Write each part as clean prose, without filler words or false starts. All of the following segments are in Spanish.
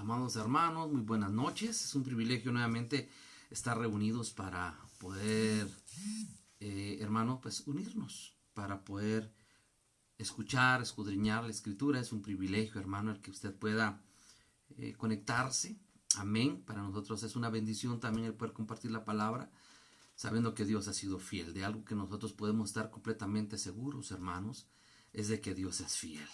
Amados hermanos, muy buenas noches. Es un privilegio nuevamente estar reunidos para poder, hermano, pues unirnos, para poder escuchar, escudriñar la Escritura. Es un privilegio, hermano, el que usted pueda conectarse. Amén. Para nosotros es una bendición también el poder compartir la palabra, sabiendo que Dios ha sido fiel. De algo que nosotros podemos estar completamente seguros, hermanos, es de que Dios es fiel.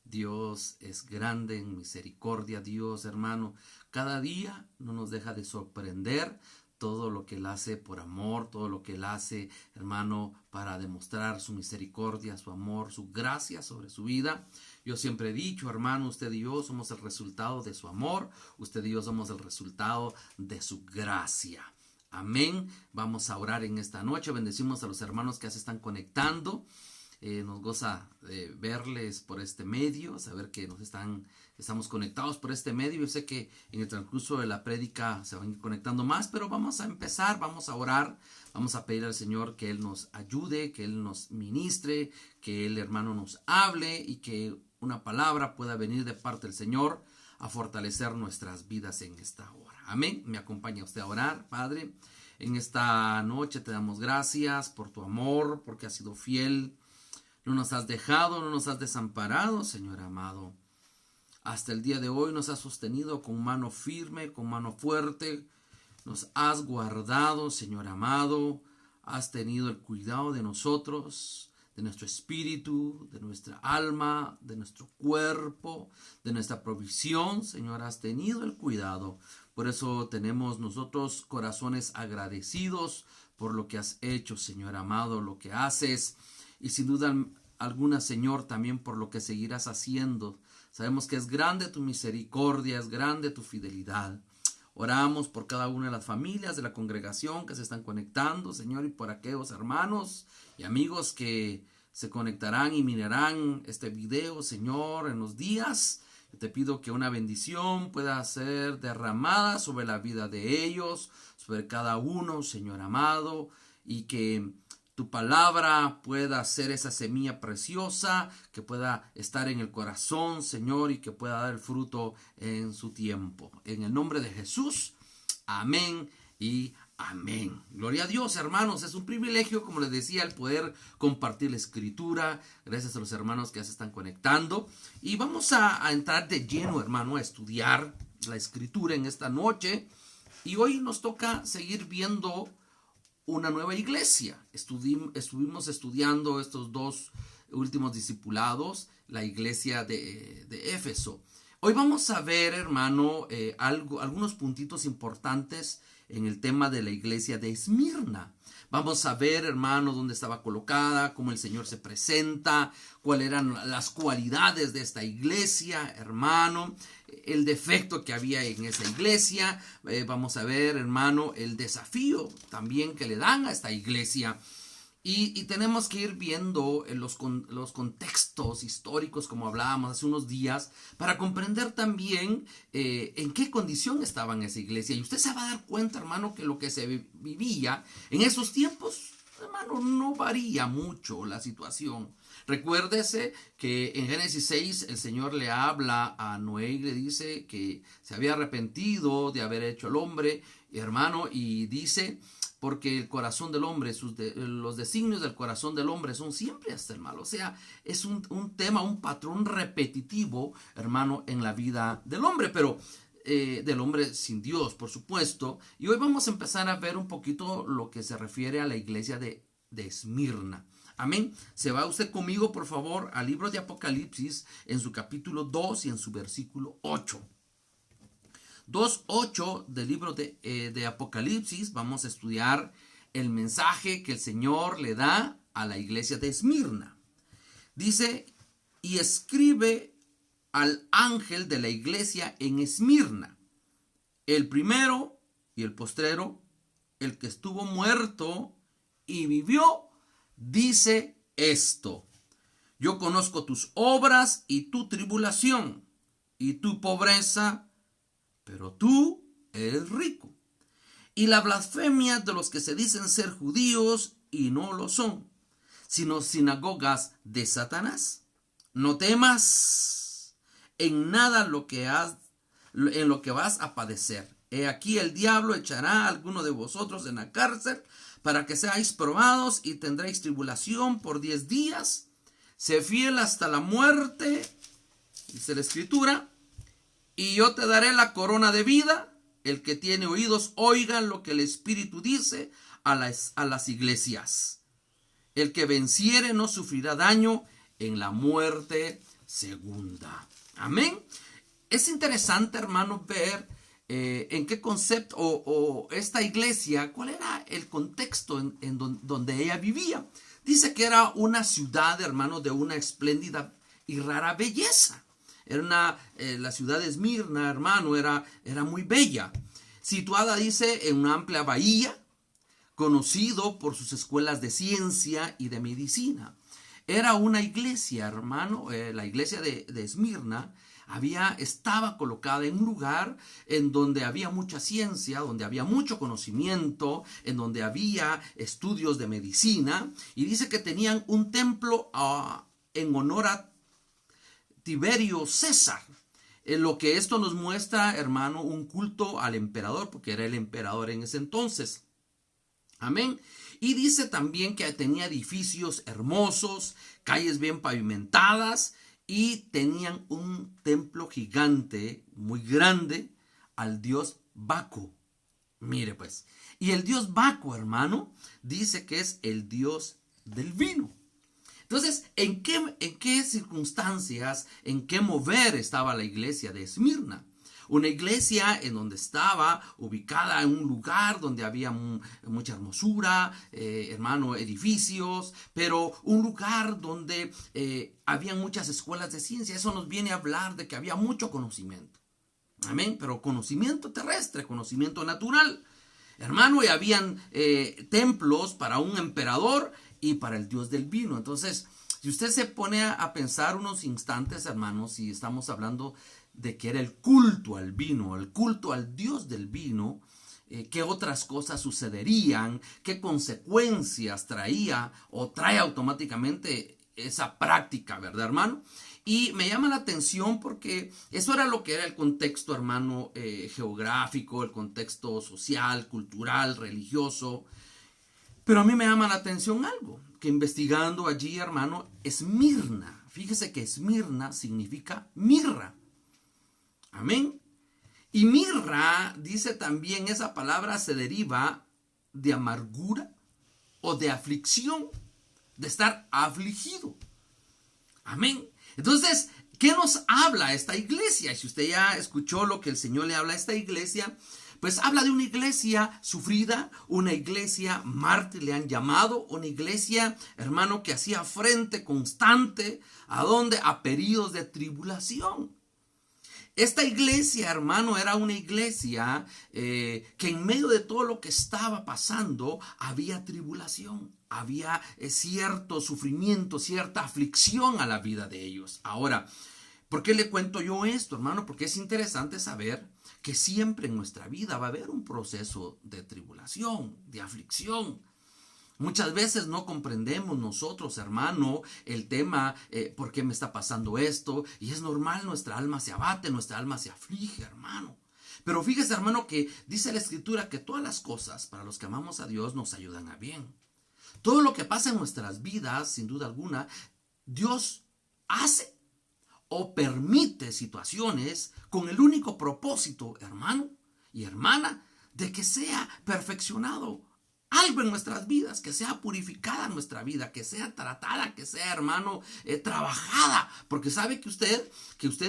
Dios es grande en misericordia. Dios, hermano, cada día no nos deja de sorprender todo lo que Él hace por amor, todo lo que Él hace, hermano, para demostrar su misericordia, su amor, su gracia sobre su vida. Yo siempre he dicho, hermano, usted y yo somos el resultado de su amor, usted y yo somos el resultado de su gracia. Amén. Vamos a orar en esta noche. Bendecimos a los hermanos que ya se están conectando. Nos goza verles por este medio, saber que estamos conectados por este medio. Yo sé que en el transcurso de la prédica se van a ir conectando más, pero vamos a empezar, vamos a orar, vamos a pedir al Señor que Él nos ayude, que Él nos ministre, que Él, hermano, nos hable y que una palabra pueda venir de parte del Señor a fortalecer nuestras vidas en esta hora. Amén. Me acompaña usted a orar. Padre, en esta noche te damos gracias por tu amor, porque has sido fiel. No nos has dejado, no nos has desamparado, Señor amado. Hasta el día de hoy nos has sostenido con mano firme, con mano fuerte. Nos has guardado, Señor amado. Has tenido el cuidado de nosotros, de nuestro espíritu, de nuestra alma, de nuestro cuerpo, de nuestra provisión. Señor, has tenido el cuidado. Por eso tenemos nosotros corazones agradecidos por lo que has hecho, Señor amado, lo que haces. Y sin duda alguna, Señor, también por lo que seguirás haciendo. Sabemos que es grande tu misericordia, es grande tu fidelidad. Oramos por cada una de las familias de la congregación que se están conectando, Señor, y por aquellos hermanos y amigos que se conectarán y mirarán este video, Señor, en los días. Yo te pido que una bendición pueda ser derramada sobre la vida de ellos, sobre cada uno, Señor amado, y que tu palabra pueda ser esa semilla preciosa que pueda estar en el corazón, Señor, y que pueda dar el fruto en su tiempo. En el nombre de Jesús, amén y amén. Gloria a Dios, hermanos. Es un privilegio, como les decía, el poder compartir la Escritura. Gracias a los hermanos que ya se están conectando. Y vamos a entrar de lleno, hermano, a estudiar la Escritura en esta noche. Y hoy nos toca seguir viendo una nueva iglesia. Estuvimos estudiando estos dos últimos discipulados, la iglesia de Éfeso. Hoy vamos a ver, hermano, algunos puntitos importantes en el tema de la iglesia de Esmirna. Vamos a ver, hermano, dónde estaba colocada, cómo el Señor se presenta, cuáles eran las cualidades de esta iglesia, hermano, el defecto que había en esa iglesia. Vamos a ver, hermano, el desafío también que le dan a esta iglesia. Y tenemos que ir viendo los contextos históricos, como hablábamos hace unos días, para comprender también en qué condición estaba en esa iglesia. Y usted se va a dar cuenta, hermano, que lo que se vivía en esos tiempos, hermano, no varía mucho la situación. Recuérdese que en Génesis 6 el Señor le habla a Noé y le dice que se había arrepentido de haber hecho al hombre, hermano, y dice: porque el corazón del hombre, los designios del corazón del hombre son siempre hasta el mal. O sea, es un tema, un patrón repetitivo, hermano, en la vida del hombre, pero del hombre sin Dios, por supuesto. Y hoy vamos a empezar a ver un poquito lo que se refiere a la iglesia de Esmirna. Amén. Se va usted conmigo, por favor, al libro de Apocalipsis, en su capítulo 2 y en su versículo 8. 2:8 del libro de Apocalipsis. Vamos a estudiar el mensaje que el Señor le da a la iglesia de Esmirna. Dice: y escribe al ángel de la iglesia en Esmirna, el primero y el postrero, el que estuvo muerto y vivió, dice esto: yo conozco tus obras y tu tribulación y tu pobreza, pero tú eres rico, y la blasfemia de los que se dicen ser judíos y no lo son, sino sinagogas de Satanás. No temas en nada lo que has en lo que vas a padecer. He aquí el diablo echará a alguno de vosotros en la cárcel para que seáis probados y tendréis tribulación por 10 días. Sé fiel hasta la muerte, dice la Escritura, y yo te daré la corona de vida. El que tiene oídos, oiga lo que el Espíritu dice a las iglesias. El que venciere no sufrirá daño en la muerte segunda. Amén. Es interesante, hermanos, ver en qué concepto o esta iglesia, cuál era el contexto donde ella vivía. Dice que era una ciudad, hermanos, de una espléndida y rara belleza. Era la ciudad de Esmirna, hermano, era muy bella. Situada, dice, en una amplia bahía, conocido por sus escuelas de ciencia y de medicina. Era una iglesia, hermano, la iglesia de Esmirna estaba colocada en un lugar en donde había mucha ciencia, donde había mucho conocimiento, en donde había estudios de medicina, y dice que tenían un templo en honor a Tiberio César. Lo que esto nos muestra, hermano, un culto al emperador, porque era el emperador en ese entonces. Amén. Y dice también que tenía edificios hermosos, calles bien pavimentadas, y tenían un templo gigante, muy grande, al dios Baco. Mire pues, y el dios Baco, hermano, dice que es el dios del vino. Entonces, ¿en qué circunstancias, en qué mover estaba la iglesia de Esmirna? Una iglesia en donde estaba ubicada en un lugar donde había mucha hermosura, hermano, edificios, pero un lugar donde había muchas escuelas de ciencia. Eso nos viene a hablar de que había mucho conocimiento. Amén, pero conocimiento terrestre, conocimiento natural. Hermano, y habían templos para un emperador y para el dios del vino. Entonces, si usted se pone a pensar unos instantes, hermanos, si estamos hablando de que era el culto al vino, el culto al dios del vino, qué otras cosas sucederían, qué consecuencias traía o trae automáticamente esa práctica, ¿verdad, hermano? Y me llama la atención porque eso era lo que era el contexto, hermano, geográfico, el contexto social, cultural, religioso. Pero a mí me llama la atención algo, que investigando allí, hermano, Esmirna. Fíjese que Esmirna significa mirra. Amén. Y mirra, dice también, esa palabra se deriva de amargura o de aflicción, de estar afligido. Amén. Entonces, ¿qué nos habla esta iglesia? Si usted ya escuchó lo que el Señor le habla a esta iglesia, pues habla de una iglesia sufrida, una iglesia mártir le han llamado, una iglesia, hermano, que hacía frente constante, ¿a dónde? A periodos de tribulación. Esta iglesia, hermano, era una iglesia que en medio de todo lo que estaba pasando había tribulación, había cierto sufrimiento, cierta aflicción a la vida de ellos. Ahora, ¿por qué le cuento yo esto, hermano? Porque es interesante saber que siempre en nuestra vida va a haber un proceso de tribulación, de aflicción. Muchas veces no comprendemos nosotros, hermano, el tema, ¿por qué me está pasando esto? Y es normal, nuestra alma se abate, nuestra alma se aflige, hermano. Pero fíjese, hermano, que dice la Escritura que todas las cosas para los que amamos a Dios nos ayudan a bien. Todo lo que pasa en nuestras vidas, sin duda alguna, Dios hace o permite situaciones con el único propósito, hermano y hermana, de que sea perfeccionado algo en nuestras vidas, que sea purificada nuestra vida, que sea tratada, que sea, hermano, trabajada, porque sabe que usted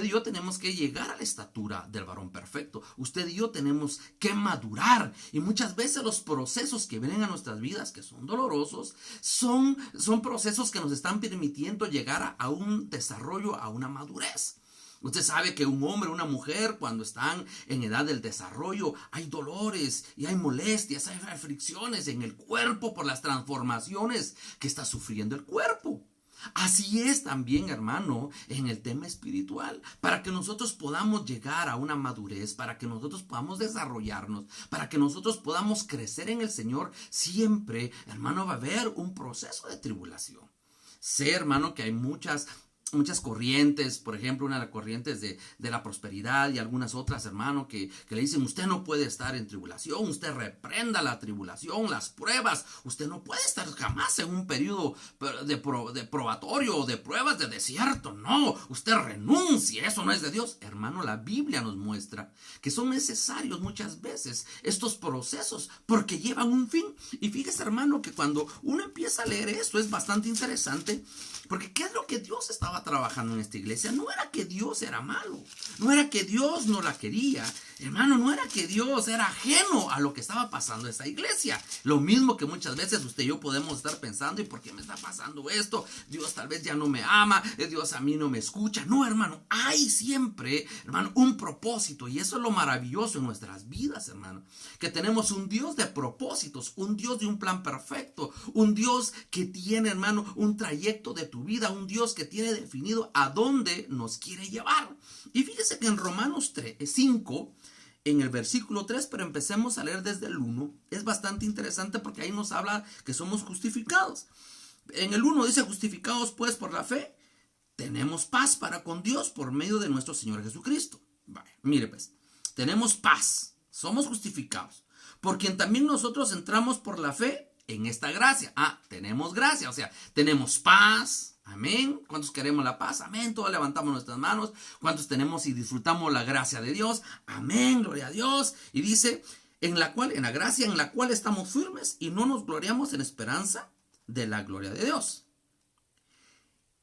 y yo tenemos que llegar a la estatura del varón perfecto. Usted y yo tenemos que madurar, y muchas veces los procesos que vienen a nuestras vidas, que son dolorosos, son procesos que nos están permitiendo llegar a un desarrollo, a una madurez. Usted sabe que un hombre o una mujer, cuando están en edad del desarrollo, hay dolores y hay molestias, hay fricciones en el cuerpo por las transformaciones que está sufriendo el cuerpo. Así es también, hermano, en el tema espiritual. Para que nosotros podamos llegar a una madurez, para que nosotros podamos desarrollarnos, para que nosotros podamos crecer en el Señor, siempre, hermano, va a haber un proceso de tribulación. Sé, hermano, que hay muchas muchas corrientes, por ejemplo, una de las corrientes de la prosperidad y algunas otras, hermano, que le dicen, usted no puede estar en tribulación, usted reprenda la tribulación, las pruebas, usted no puede estar jamás en un periodo de probatorio o de pruebas de desierto, no, usted renuncie, eso no es de Dios. Hermano, la Biblia nos muestra que son necesarios muchas veces estos procesos porque llevan un fin. Y fíjese, hermano, que cuando uno empieza a leer esto es bastante interesante, porque ¿qué es lo que Dios estaba trabajando en esta iglesia? No era que Dios era malo, no era que Dios no la quería, hermano, no era que Dios era ajeno a lo que estaba pasando en esta iglesia. Lo mismo que muchas veces usted y yo podemos estar pensando, ¿y por qué me está pasando esto? Dios tal vez ya no me ama, Dios a mí no me escucha. No, hermano, hay siempre, hermano, un propósito, y eso es lo maravilloso en nuestras vidas, hermano, que tenemos un Dios de propósitos, un Dios de un plan perfecto, un Dios que tiene, hermano, un trayecto de tu vida, un Dios que tiene definido a dónde nos quiere llevar. Y fíjese que en Romanos 5, en el versículo 3, pero empecemos a leer desde el 1, es bastante interesante porque ahí nos habla que somos justificados. En el 1 dice, justificados pues por la fe, tenemos paz para con Dios por medio de nuestro Señor Jesucristo. Vale, mire pues, tenemos paz, somos justificados, por quien también nosotros entramos por la fe en esta gracia. Tenemos gracia, o sea, tenemos paz. Amén. ¿Cuántos queremos la paz? Amén. Todos levantamos nuestras manos. ¿Cuántos tenemos y disfrutamos la gracia de Dios? Amén. Gloria a Dios. Y dice, en la gracia en la cual estamos firmes y no nos gloriamos en esperanza de la gloria de Dios.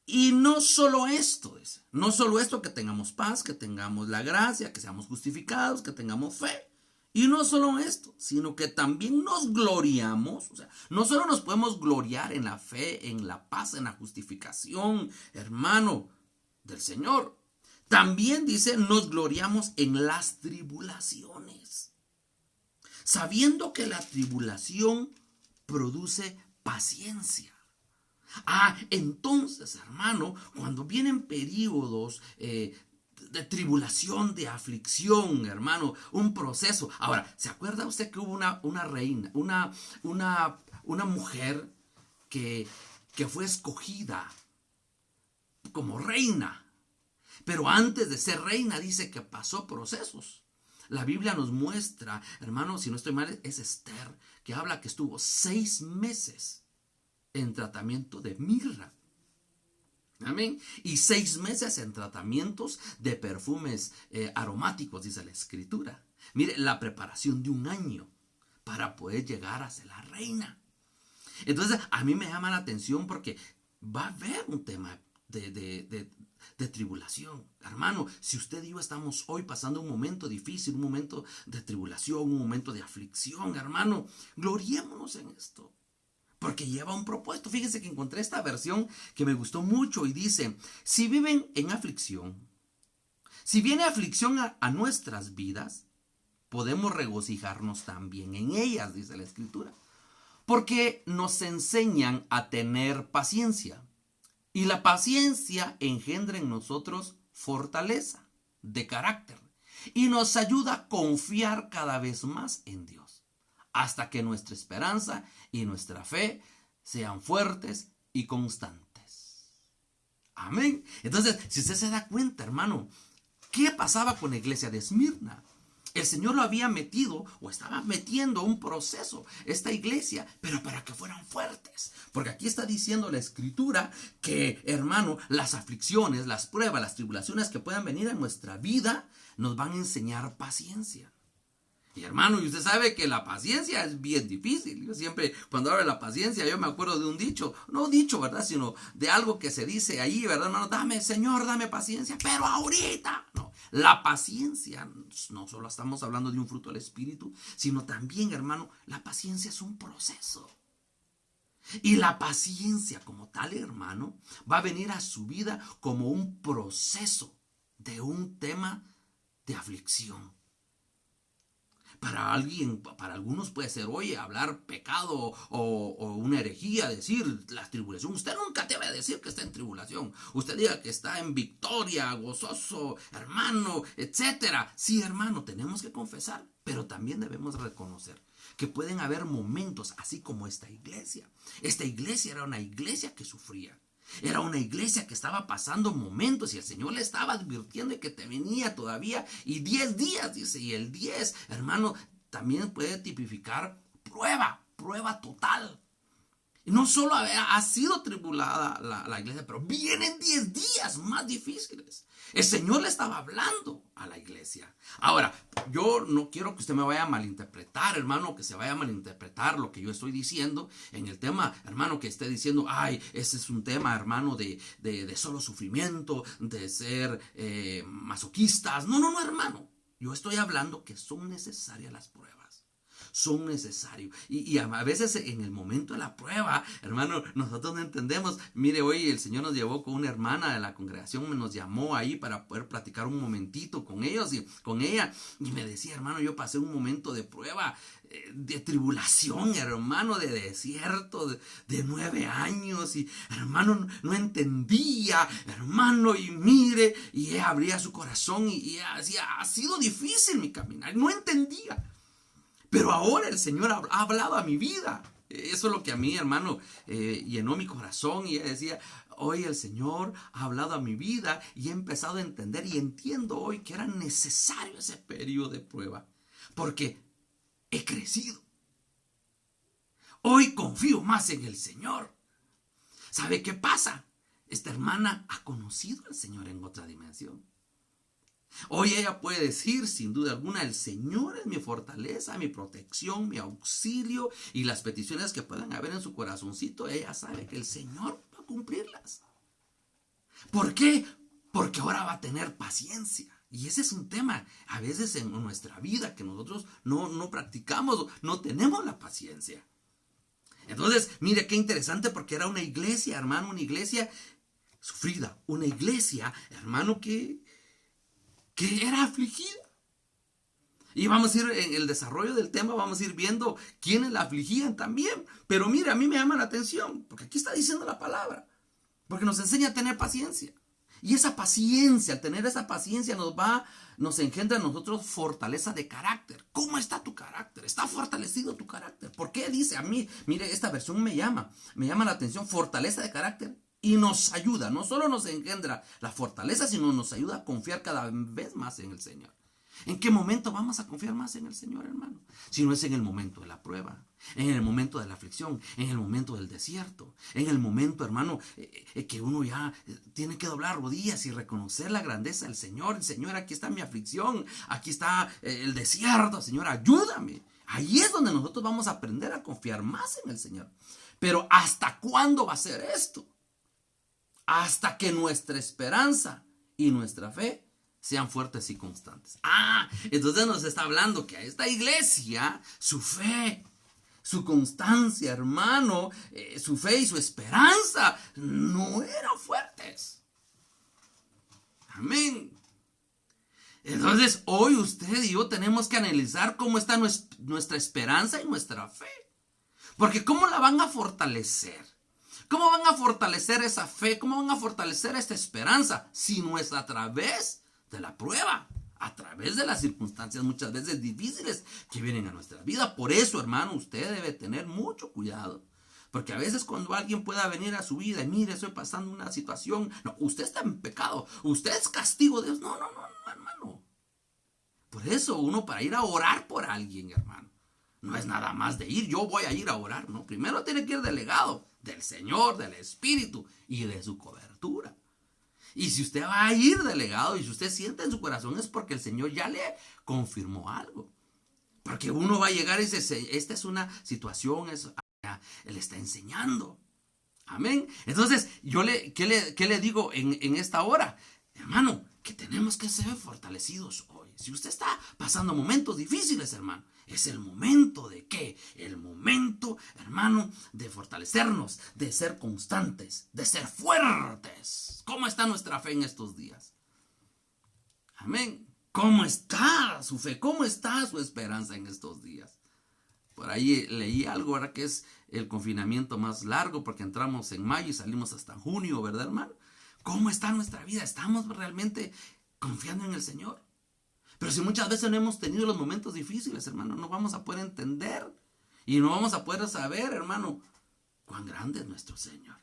Y no solo esto, dice, no solo esto, que tengamos paz, que tengamos la gracia, que seamos justificados, que tengamos fe. Y no solo esto, sino que también nos gloriamos, o sea, no solo nos podemos gloriar en la fe, en la paz, en la justificación, hermano, del Señor. También dice, nos gloriamos en las tribulaciones, sabiendo que la tribulación produce paciencia. Entonces, hermano, cuando vienen periodos de tribulación, de aflicción, hermano, un proceso. Ahora, ¿se acuerda usted que hubo una reina, una mujer que fue escogida como reina? Pero antes de ser reina dice que pasó procesos. La Biblia nos muestra, hermano, si no estoy mal, es Esther, que habla que estuvo 6 meses en tratamiento de mirra. Amén. Y 6 meses en tratamientos de perfumes aromáticos, dice la Escritura. Mire, la preparación de 1 año para poder llegar a ser la reina. Entonces, a mí me llama la atención porque va a haber un tema de tribulación. Hermano, si usted y yo estamos hoy pasando un momento difícil, un momento de tribulación, un momento de aflicción, hermano, gloriémonos en esto, porque lleva un propósito. Fíjense que encontré esta versión que me gustó mucho y dice, si viven en aflicción, si viene aflicción a nuestras vidas, podemos regocijarnos también en ellas, dice la Escritura, porque nos enseñan a tener paciencia, y la paciencia engendra en nosotros fortaleza de carácter y nos ayuda a confiar cada vez más en Dios, hasta que nuestra esperanza y nuestra fe sean fuertes y constantes. Amén. Entonces, si usted se da cuenta, hermano, ¿qué pasaba con la iglesia de Esmirna? El Señor lo había metido o estaba metiendo un proceso, esta iglesia, pero para que fueran fuertes. Porque aquí está diciendo la Escritura que, hermano, las aflicciones, las pruebas, las tribulaciones que puedan venir a nuestra vida nos van a enseñar paciencia. Y hermano, y usted sabe que la paciencia es bien difícil. Yo siempre, cuando hablo de la paciencia, yo me acuerdo de un dicho, no dicho, ¿verdad? Sino de algo que se dice ahí, ¿verdad? Hermano, Señor, dame paciencia, pero ahorita. No, la paciencia, no solo estamos hablando de un fruto del Espíritu, sino también, hermano, la paciencia es un proceso. Y la paciencia como tal, hermano, va a venir a su vida como un proceso de un tema de aflicción. Para algunos puede ser, oye, hablar pecado o una herejía, decir la tribulación. Usted nunca debe decir que está en tribulación. Usted diga que está en victoria, gozoso, hermano, etcétera. Sí, hermano, tenemos que confesar, pero también debemos reconocer que pueden haber momentos así como esta iglesia. Esta iglesia era una iglesia que sufría. Era una iglesia que estaba pasando momentos y el Señor le estaba advirtiendo de que te venía todavía. Y 10 días, dice, y el 10, hermano, también puede tipificar prueba total. Y no solo ha sido tribulada la iglesia, pero vienen 10 días más difíciles. El Señor le estaba hablando a la iglesia. Ahora, yo no quiero que usted me vaya a malinterpretar, hermano, que se vaya a malinterpretar lo que yo estoy diciendo en el tema, hermano, que esté diciendo, ay, ese es un tema, hermano, de solo sufrimiento, de ser masoquistas. No, hermano. Yo estoy hablando que son necesarias las pruebas. Son necesarios. Y a veces en el momento de la prueba, hermano, nosotros no entendemos. Mire, hoy el Señor nos llevó con una hermana de la congregación, nos llamó ahí para poder platicar un momentito con ellos y con ella. Y me decía, hermano, yo pasé un momento de prueba, de tribulación, hermano, de desierto, de 9 años. Y hermano, no entendía, hermano, y mire, y ella abría su corazón y decía, ha sido difícil mi caminar, no entendía. Pero ahora el Señor ha hablado a mi vida. Eso es lo que a mí, hermano, llenó mi corazón. Y ella decía, hoy el Señor ha hablado a mi vida y he empezado a entender y entiendo hoy que era necesario ese periodo de prueba. Porque he crecido. Hoy confío más en el Señor. ¿Sabe qué pasa? Esta hermana ha conocido al Señor en otra dimensión. Hoy ella puede decir sin duda alguna, el Señor es mi fortaleza, mi protección, mi auxilio, y las peticiones que puedan haber en su corazoncito, ella sabe que el Señor va a cumplirlas. ¿Por qué? Porque ahora va a tener paciencia. Y ese es un tema a veces en nuestra vida que nosotros no practicamos, no tenemos la paciencia. Entonces, mire qué interesante, porque era una iglesia, hermano, una iglesia sufrida, una iglesia, hermano, que era afligida. Y vamos a ir en el desarrollo del tema, vamos a ir viendo quiénes la afligían también. Pero mira, a mí me llama la atención, porque aquí está diciendo la palabra, porque nos enseña a tener paciencia. Y esa paciencia, al tener esa paciencia nos engendra en nosotros fortaleza de carácter. ¿Cómo está tu carácter? ¿Está fortalecido tu carácter? ¿Por qué dice a mí? Mire, esta versión me llama la atención, fortaleza de carácter. Y nos ayuda, no solo nos engendra la fortaleza, sino nos ayuda a confiar cada vez más en el Señor. ¿En qué momento vamos a confiar más en el Señor, hermano? Si no es en el momento de la prueba, en el momento de la aflicción, en el momento del desierto, en el momento, hermano, que uno ya tiene que doblar rodillas y reconocer la grandeza del Señor. Señor, aquí está mi aflicción, aquí está el desierto, Señor, ayúdame. Ahí es donde nosotros vamos a aprender a confiar más en el Señor. Pero ¿hasta cuándo va a ser esto? Hasta que nuestra esperanza y nuestra fe sean fuertes y constantes. Entonces nos está hablando que a esta iglesia, su fe, su constancia, hermano, su fe y su esperanza no eran fuertes. Amén. Entonces hoy usted y yo tenemos que analizar cómo está nuestra esperanza y nuestra fe. Porque ¿cómo la van a fortalecer? ¿Cómo van a fortalecer esa fe? ¿Cómo van a fortalecer esta esperanza? Si no es a través de la prueba, a través de las circunstancias muchas veces difíciles que vienen a nuestra vida. Por eso, hermano, usted debe tener mucho cuidado. Porque a veces cuando alguien pueda venir a su vida y mire, estoy pasando una situación, no, usted está en pecado, usted es castigo de Dios. No, hermano. Por eso uno para ir a orar por alguien, hermano, no es nada más de ir, yo voy a ir a orar, no. Primero tiene que ir delegado del Señor, del Espíritu y de su cobertura. Y si usted va a ir delegado y si usted siente en su corazón es porque el Señor ya le confirmó algo. Porque uno va a llegar y dice, esta es una situación, Él está enseñando. Amén. Entonces, ¿qué le digo en esta hora? Hermano, que tenemos que ser fortalecidos hoy. Si usted está pasando momentos difíciles, hermano, es el momento de ¿qué? El momento, hermano, de fortalecernos, de ser constantes, de ser fuertes. ¿Cómo está nuestra fe en estos días? Amén. ¿Cómo está su fe? ¿Cómo está su esperanza en estos días? Por ahí leí algo ahora que es el confinamiento más largo porque entramos en mayo y salimos hasta junio, ¿verdad, hermano? ¿Cómo está nuestra vida? ¿Estamos realmente confiando en el Señor? Pero si muchas veces no hemos tenido los momentos difíciles, hermano, no vamos a poder entender y no vamos a poder saber, hermano, cuán grande es nuestro Señor.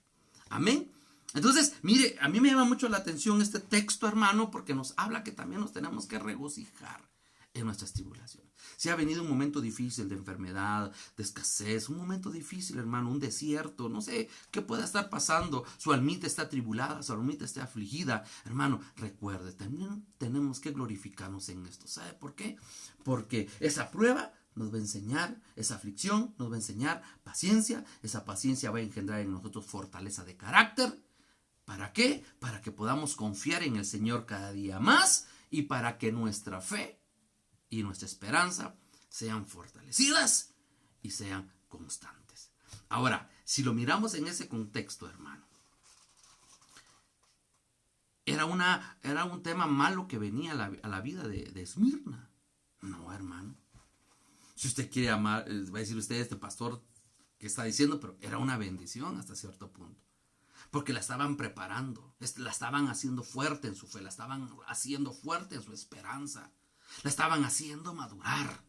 Amén. Entonces, mire, a mí me llama mucho la atención este texto, hermano, porque nos habla que también nos tenemos que regocijar en nuestras tribulaciones. Si ha venido un momento difícil de enfermedad, de escasez, un momento difícil, hermano, un desierto, no sé qué pueda estar pasando, su almita está atribulada, su almita está afligida, hermano, recuerde, también tenemos que glorificarnos en esto. ¿Sabe por qué? Porque esa prueba nos va a enseñar, esa aflicción nos va a enseñar paciencia, esa paciencia va a engendrar en nosotros fortaleza de carácter. ¿Para qué? Para que podamos confiar en el Señor cada día más y para que nuestra fe y nuestra esperanza sean fortalecidas y sean constantes. Ahora, si lo miramos en ese contexto, hermano, era un tema malo que venía a la vida de Esmirna. No, hermano. Si usted quiere amar, va a decir usted, este pastor que está diciendo, pero era una bendición hasta cierto punto. Porque la estaban preparando, la estaban haciendo fuerte en su fe, la estaban haciendo fuerte en su esperanza, la estaban haciendo madurar.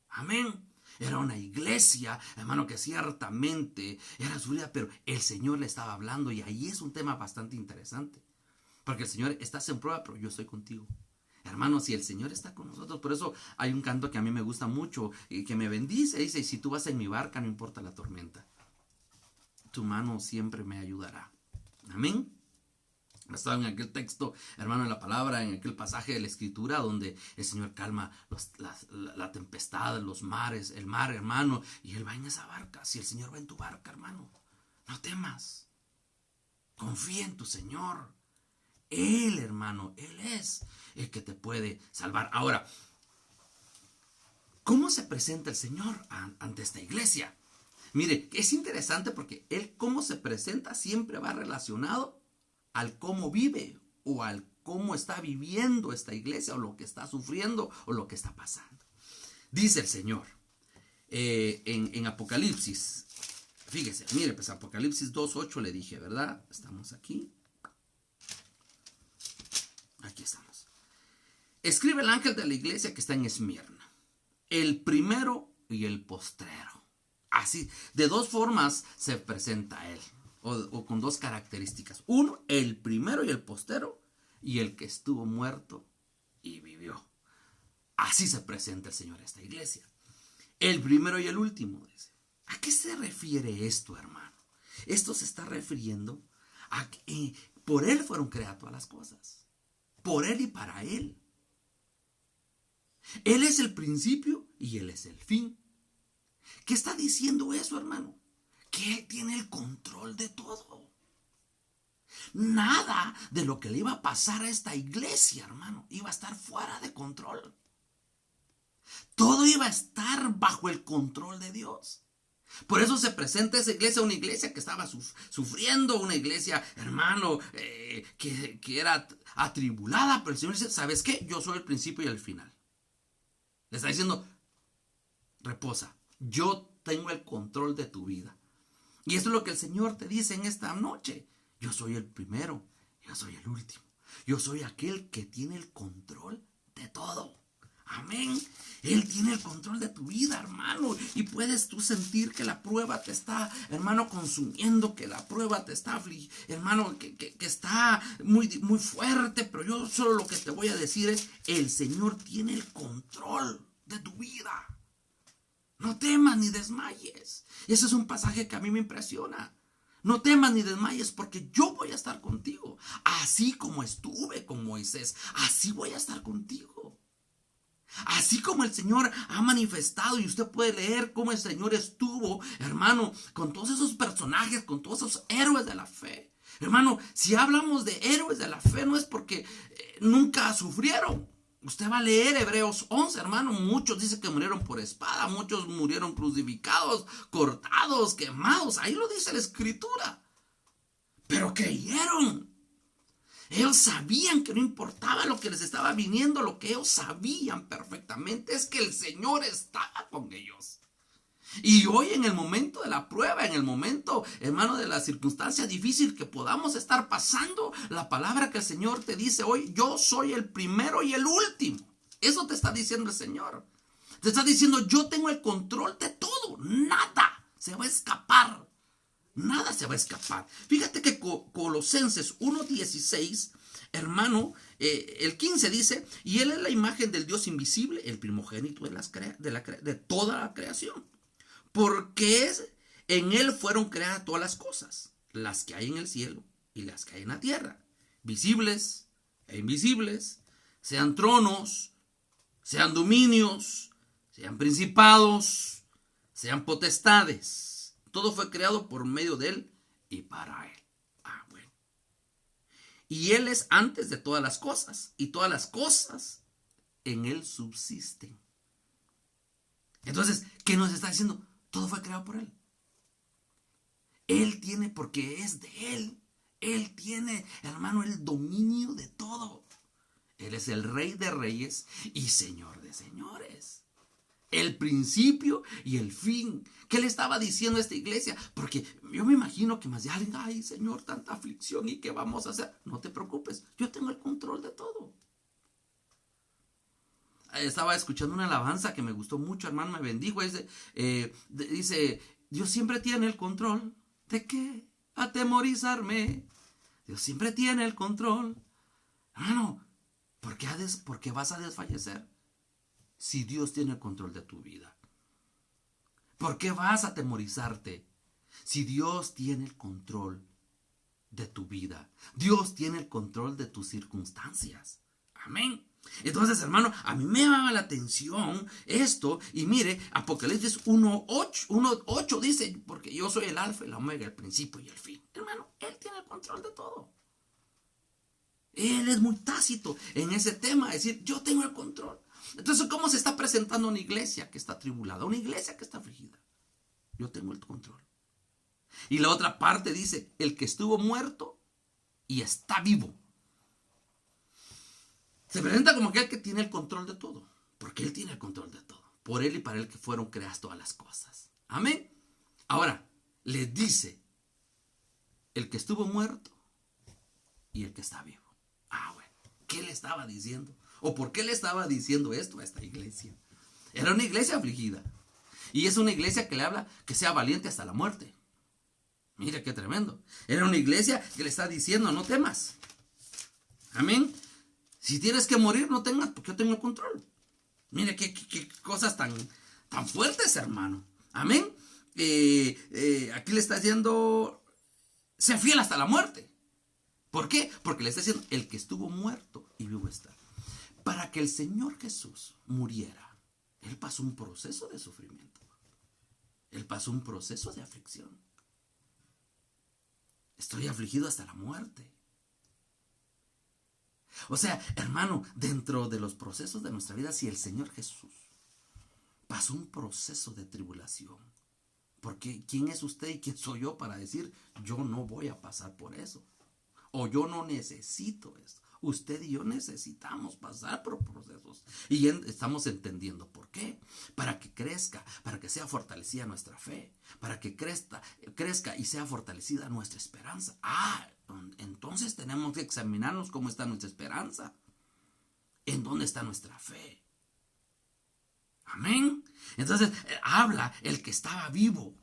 Amén. Era una iglesia, hermano, que ciertamente era su vida, pero el Señor le estaba hablando y ahí es un tema bastante interesante. Porque el Señor, estás en prueba, pero yo estoy contigo. Hermano, si el Señor está con nosotros, por eso hay un canto que a mí me gusta mucho y que me bendice, dice, si tú vas en mi barca, no importa la tormenta. Tu mano siempre me ayudará. Amén. Estaba en aquel texto, hermano, en la palabra, en aquel pasaje de la Escritura donde el Señor calma la tempestad, los mares, el mar, hermano, y Él va en esa barca. Si el Señor va en tu barca, hermano, no temas. Confía en tu Señor. Él, hermano, Él es el que te puede salvar. Ahora, ¿cómo se presenta el Señor ante esta iglesia? Mire, es interesante porque Él cómo se presenta siempre va relacionado al cómo vive o al cómo está viviendo esta iglesia o lo que está sufriendo o lo que está pasando. Dice el Señor en Apocalipsis, fíjese, mire, pues Apocalipsis 2:8 le dije, ¿verdad? Estamos aquí. Aquí estamos. Escribe el ángel de la iglesia que está en Esmirna, el primero y el postrero. Así, de dos formas se presenta él, o con dos características. Uno, el primero y el postero, y el que estuvo muerto y vivió. Así se presenta el Señor a esta iglesia. El primero y el último, dice. ¿A qué se refiere esto, hermano? Esto se está refiriendo a que por Él fueron creadas todas las cosas. Por Él y para Él. Él es el principio y Él es el fin. ¿Qué está diciendo eso, hermano? Que Él tiene el control de todo. Nada de lo que le iba a pasar a esta iglesia, hermano, iba a estar fuera de control. Todo iba a estar bajo el control de Dios. Por eso se presenta esa iglesia, una iglesia que estaba sufriendo, una iglesia, hermano, que era atribulada, pero el Señor dice, ¿sabes qué? Yo soy el principio y el final. Le está diciendo, reposa, yo tengo el control de tu vida. Y esto es lo que el Señor te dice en esta noche. Yo soy el primero, yo soy el último. Yo soy aquel que tiene el control de todo. Amén. Él tiene el control de tu vida, hermano. Y puedes tú sentir que la prueba te está, hermano, consumiendo, que la prueba te está, hermano, que está muy, muy fuerte. Pero yo solo lo que te voy a decir es, el Señor tiene el control de tu vida. No temas ni desmayes. Ese es un pasaje que a mí me impresiona. No temas ni desmayes porque yo voy a estar contigo. Así como estuve con Moisés, así voy a estar contigo. Así como el Señor ha manifestado y usted puede leer cómo el Señor estuvo, hermano, con todos esos personajes, con todos esos héroes de la fe. Hermano, si hablamos de héroes de la fe no es porque nunca sufrieron. Usted va a leer Hebreos 11, hermano, muchos dicen que murieron por espada, muchos murieron crucificados, cortados, quemados, ahí lo dice la Escritura. Pero creyeron. Ellos sabían que no importaba lo que les estaba viniendo, lo que ellos sabían perfectamente es que el Señor estaba con ellos. Y hoy en el momento de la prueba, en el momento, hermano, de la circunstancia difícil que podamos estar pasando, la palabra que el Señor te dice hoy, yo soy el primero y el último. Eso te está diciendo el Señor. Te está diciendo, yo tengo el control de todo, nada se va a escapar Nada se va a escapar. Fíjate que Colosenses 1:16, hermano, el 15 dice, y Él es la imagen del Dios invisible, el primogénito de toda la creación. Porque en Él fueron creadas todas las cosas, las que hay en el cielo y las que hay en la tierra, visibles e invisibles, sean tronos, sean dominios, sean principados, sean potestades. Todo fue creado por medio de Él y para Él. Bueno. Y Él es antes de todas las cosas, y todas las cosas en Él subsisten. Entonces, ¿qué nos está diciendo? Todo fue creado por Él. Él tiene, porque es de Él. Él tiene, hermano, el dominio de todo. Él es el Rey de Reyes y Señor de Señores. El principio y el fin. ¿Qué le estaba diciendo a esta iglesia? Porque yo me imagino que más de alguien, ay Señor, tanta aflicción, ¿y qué vamos a hacer? No te preocupes, yo tengo el control de todo. Estaba escuchando una alabanza que me gustó mucho, hermano, me bendijo. Dice, Dios siempre tiene el control. ¿De qué? Atemorizarme. Dios siempre tiene el control. Hermano, ¿por qué vas a desfallecer? Si Dios tiene el control de tu vida. ¿Por qué vas a atemorizarte? Si Dios tiene el control de tu vida. Dios tiene el control de tus circunstancias. Amén. Entonces, hermano, a mí me llama la atención esto. Y mire, Apocalipsis 1:8 dice, porque yo soy el alfa y la omega, el principio y el fin. Hermano, Él tiene el control de todo. Él es muy tácito en ese tema, es decir, yo tengo el control. Entonces, ¿cómo se está presentando una iglesia que está atribulada? Una iglesia que está afligida. Yo tengo el control. Y la otra parte dice, el que estuvo muerto y está vivo. Se presenta como aquel que tiene el control de todo. Porque Él tiene el control de todo. Por Él y para Él que fueron creadas todas las cosas. Amén. Ahora, les dice, el que estuvo muerto y el que está vivo. Bueno, ¿qué le estaba diciendo? ¿O por qué le estaba diciendo esto a esta iglesia? Era una iglesia afligida. Y es una iglesia que le habla que sea valiente hasta la muerte. Mira qué tremendo. Era una iglesia que le está diciendo, no temas. Amén. Si tienes que morir, no temas, porque yo tengo el control. Mire qué cosas tan fuertes, hermano. Amén. Aquí le está diciendo, sé fiel hasta la muerte. ¿Por qué? Porque le está diciendo, el que estuvo muerto y vivo está. Para que el Señor Jesús muriera, Él pasó un proceso de sufrimiento. Él pasó un proceso de aflicción. Estoy afligido hasta la muerte. O sea, hermano, dentro de los procesos de nuestra vida, si el Señor Jesús pasó un proceso de tribulación, porque ¿quién es usted y quién soy yo para decir, yo no voy a pasar por eso? O yo no necesito esto. Usted y yo necesitamos pasar por procesos. Y estamos entendiendo por qué. Para que crezca, para que sea fortalecida nuestra fe. Para que crezca y sea fortalecida nuestra esperanza. Entonces tenemos que examinarnos cómo está nuestra esperanza. ¿En dónde está nuestra fe? Amén. Entonces habla el que estaba vivo.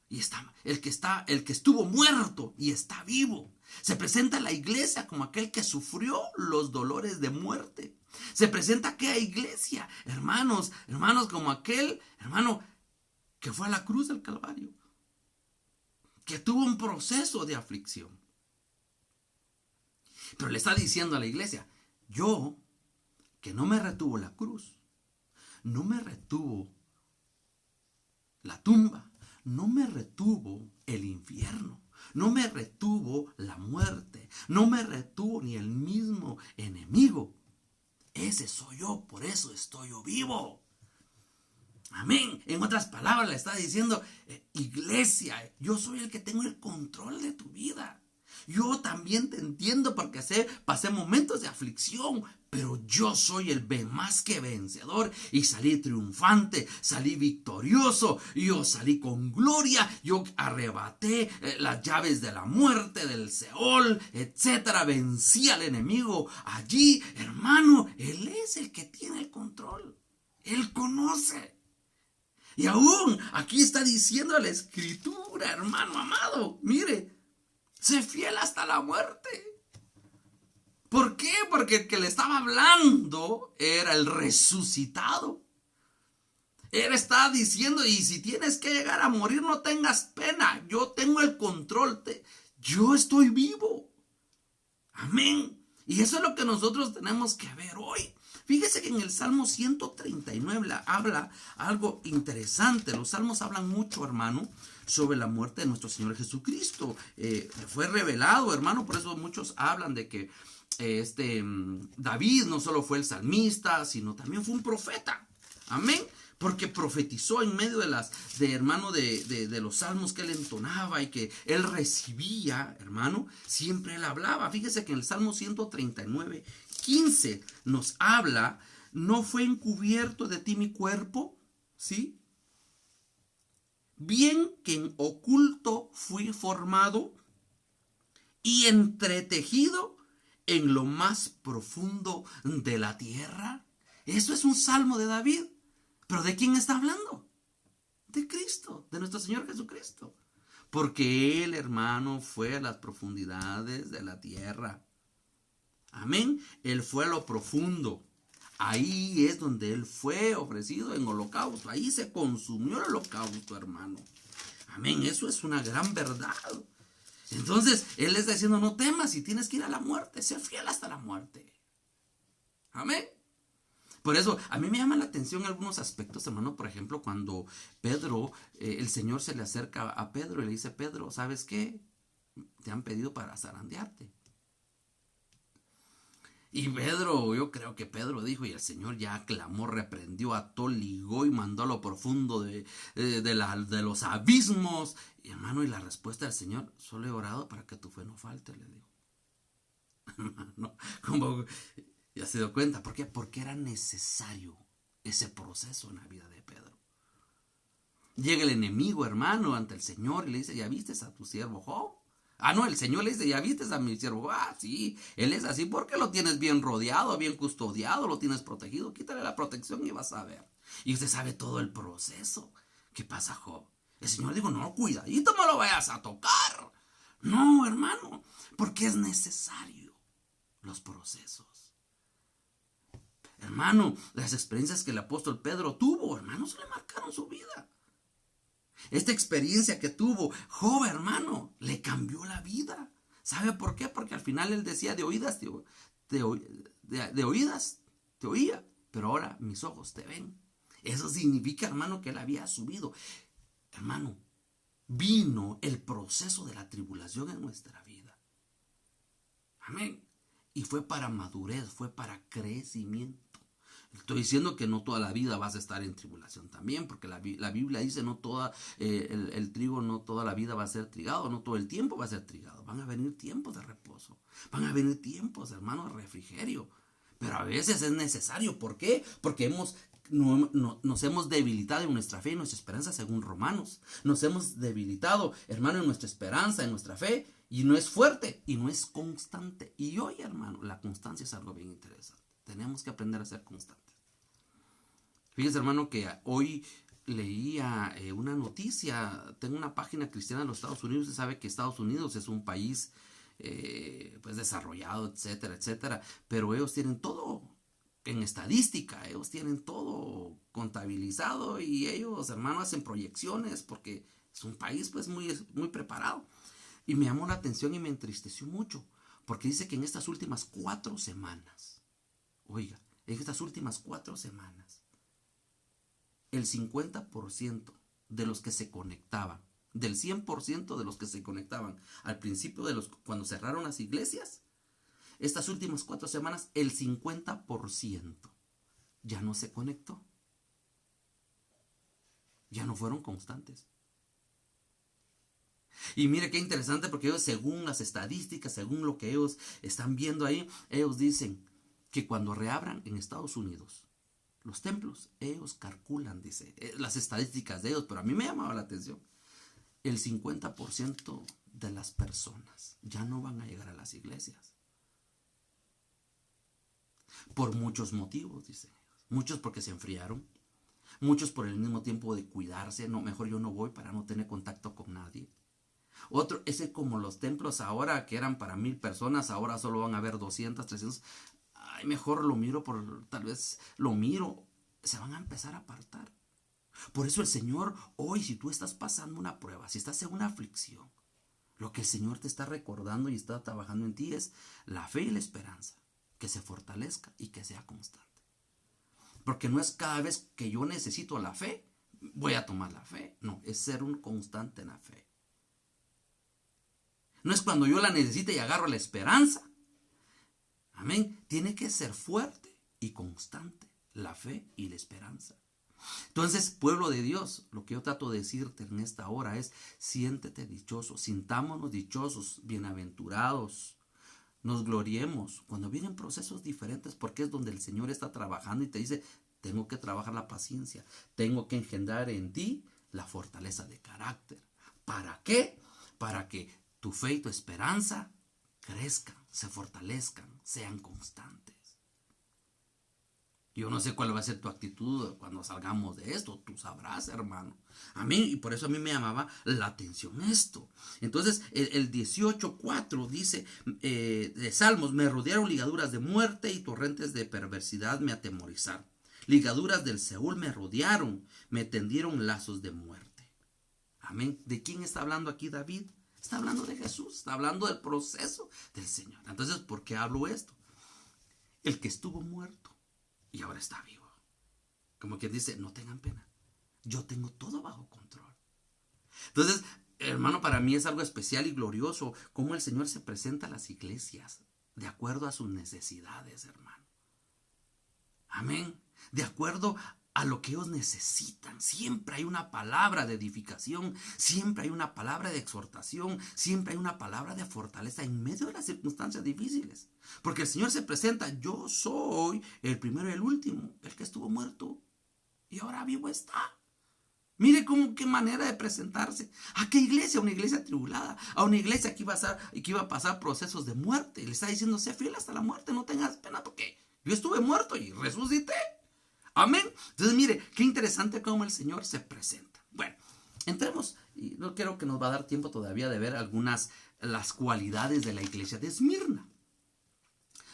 Y el que estuvo muerto y está vivo. Se presenta la iglesia como aquel que sufrió los dolores de muerte. Se presenta aquella iglesia, hermanos, como aquel hermano que fue a la cruz del Calvario, que tuvo un proceso de aflicción. Pero le está diciendo a la iglesia, yo, que no me retuvo la cruz, no me retuvo la tumba, no me retuvo el infierno, no me retuvo la muerte, no me retuvo ni el mismo enemigo. Ese soy yo, por eso estoy yo vivo. Amén. En otras palabras le está diciendo, iglesia, yo soy el que tengo el control de tu vida. Yo también te entiendo porque pasé momentos de aflicción, pero yo soy el más que vencedor y salí triunfante, salí victorioso, yo salí con gloria, yo arrebaté las llaves de la muerte, del Seol, etcétera, vencí al enemigo. Allí, hermano, Él es el que tiene el control, Él conoce. Y aún aquí está diciendo la Escritura, hermano amado, mire, sé fiel hasta la muerte. ¿Por qué? Porque el que le estaba hablando era el resucitado. Él está diciendo, y si tienes que llegar a morir, no tengas pena. Yo tengo el control. Yo estoy vivo. Amén. Y eso es lo que nosotros tenemos que ver hoy. Fíjese que en el Salmo 139 habla algo interesante. Los salmos hablan mucho, hermano, sobre la muerte de nuestro Señor Jesucristo. Fue revelado, hermano, por eso muchos hablan de que David no solo fue el salmista, sino también fue un profeta. Amén. Porque profetizó en medio de los salmos que él entonaba y que él recibía, hermano, siempre él hablaba. Fíjese que en el Salmo 139, 15 nos habla, ¿no fue encubierto de ti mi cuerpo? ¿Sí? Bien que en oculto fui formado y entretejido en lo más profundo de la tierra. Eso es un salmo de David. ¿Pero de quién está hablando? De Cristo, de nuestro Señor Jesucristo. Porque Él, hermano, fue a las profundidades de la tierra. Amén. Él fue a lo profundo. Ahí es donde Él fue ofrecido en holocausto. Ahí se consumió el holocausto, hermano. Amén. Eso es una gran verdad. Entonces, Él le está diciendo, no temas si tienes que ir a la muerte. Sé fiel hasta la muerte. Amén. Por eso, a mí me llama la atención algunos aspectos, hermano. Por ejemplo, cuando Pedro, el Señor se le acerca a Pedro y le dice, Pedro, ¿sabes qué? Te han pedido para zarandearte. Y Pedro, yo creo que Pedro dijo, y el Señor ya clamó, reprendió, ató, ligó y mandó a lo profundo de los abismos. Y hermano, y la respuesta del Señor, solo he orado para que tu fe no falte, le digo. Hermano, como ya se dio cuenta. ¿Por qué? Porque era necesario ese proceso en la vida de Pedro. Llega el enemigo, hermano, ante el Señor y le dice, ¿ya viste a tu siervo Job? Ah, no, el Señor le dice, ¿ya viste a mi siervo? Ah, sí, él es así porque lo tienes bien rodeado, bien custodiado, lo tienes protegido. Quítale la protección y vas a ver. Y usted sabe todo el proceso. ¿Qué pasa, Job? El Señor dijo, no, cuidadito, no lo vayas a tocar. No, hermano, porque es necesario los procesos. Hermano, las experiencias que el apóstol Pedro tuvo, hermano, se le marcaron su vida. Esta experiencia que tuvo Job, hermano, le cambió la vida. ¿Sabe por qué? Porque al final él decía, de oídas te oía, pero ahora mis ojos te ven. Eso significa, hermano, que él había subido. Hermano, vino el proceso de la tribulación en nuestra vida. Amén. Y fue para madurez, fue para crecimiento. Estoy diciendo que no toda la vida vas a estar en tribulación también, porque la Biblia dice no toda el trigo, no toda la vida va a ser trigado, no todo el tiempo va a ser trigado. Van a venir tiempos de reposo, van a venir tiempos, hermano, de refrigerio. Pero a veces es necesario. ¿Por qué? Porque nos hemos debilitado en nuestra fe y nuestra esperanza, según Romanos. Nos hemos debilitado, hermano, en nuestra esperanza, en nuestra fe, y no es fuerte y no es constante. Y hoy, hermano, la constancia es algo bien interesante. Tenemos que aprender a ser constantes. Fíjese, hermano, que hoy leía una noticia. Tengo una página cristiana de los Estados Unidos. Usted sabe que Estados Unidos es un país pues desarrollado, etcétera, etcétera. Pero ellos tienen todo en estadística. Ellos tienen todo contabilizado y ellos, hermano, hacen proyecciones porque es un país pues muy, muy preparado. Y me llamó la atención y me entristeció mucho porque dice que en estas últimas 4 semanas, oiga, en estas últimas 4 semanas, el 50% de los que se conectaban, del 100% de los que se conectaban al principio cuando cerraron las iglesias, estas últimas 4 semanas, el 50% ya no se conectó. Ya no fueron constantes. Y mire qué interesante, porque ellos, según las estadísticas, según lo que ellos están viendo ahí, ellos dicen que cuando reabran en Estados Unidos los templos, ellos calculan, dice, las estadísticas de ellos, pero a mí me llamaba la atención, el 50% de las personas ya no van a llegar a las iglesias. Por muchos motivos, dicen ellos. Muchos porque se enfriaron, Muchos por el mismo tiempo de cuidarse, no, mejor yo no voy para no tener contacto con nadie. Otro, ese como los templos ahora que eran para 1000 personas, ahora solo van a haber 200, 300. Ay, mejor lo miro tal vez lo miro. Se van a empezar a apartar. Por eso el Señor, hoy, si tú estás pasando una prueba, si estás en una aflicción, lo que el Señor te está recordando y está trabajando en ti es la fe y la esperanza, que se fortalezca y que sea constante. Porque no es cada vez que yo necesito la fe, voy a tomar la fe. No, es ser un constante en la fe. No es cuando yo la necesite y agarro la esperanza. Amén. Tiene que ser fuerte y constante la fe y la esperanza. Entonces, pueblo de Dios, lo que yo trato de decirte en esta hora es: siéntete dichoso, sintámonos dichosos, bienaventurados. Nos gloriemos cuando vienen procesos diferentes, porque es donde el Señor está trabajando y te dice: tengo que trabajar la paciencia, tengo que engendrar en ti la fortaleza de carácter. ¿Para qué? Para que tu fe y tu esperanza crezcan, se fortalezcan, sean constantes. Yo no sé cuál va a ser tu actitud cuando salgamos de esto. Tú sabrás, hermano. A mí, y por eso a mí me llamaba la atención esto. Entonces, el 18:4 dice de Salmos: me rodearon ligaduras de muerte y torrentes de perversidad me atemorizaron. Ligaduras del Seúl me rodearon, me tendieron lazos de muerte. Amén. ¿De quién está hablando aquí David? Está hablando de Jesús, está hablando del proceso del Señor. Entonces, ¿por qué hablo esto? El que estuvo muerto y ahora está vivo. Como quien dice: no tengan pena, yo tengo todo bajo control. Entonces, hermano, para mí es algo especial y glorioso cómo el Señor se presenta a las iglesias de acuerdo a sus necesidades, hermano. Amén. De acuerdo a lo que ellos necesitan. Siempre hay una palabra de edificación, siempre hay una palabra de exhortación, siempre hay una palabra de fortaleza en medio de las circunstancias difíciles. Porque el Señor se presenta: yo soy el primero y el último, el que estuvo muerto y ahora vivo está. Mire qué manera de presentarse. ¿A qué iglesia? A una iglesia tribulada, a una iglesia que iba a pasar procesos de muerte. Le está diciendo: sé fiel hasta la muerte, no tengas pena, porque yo estuve muerto y resucité. Amén. Entonces, mire, qué interesante cómo el Señor se presenta. Bueno, entremos, y no creo que nos va a dar tiempo todavía de ver las cualidades de la iglesia de Esmirna.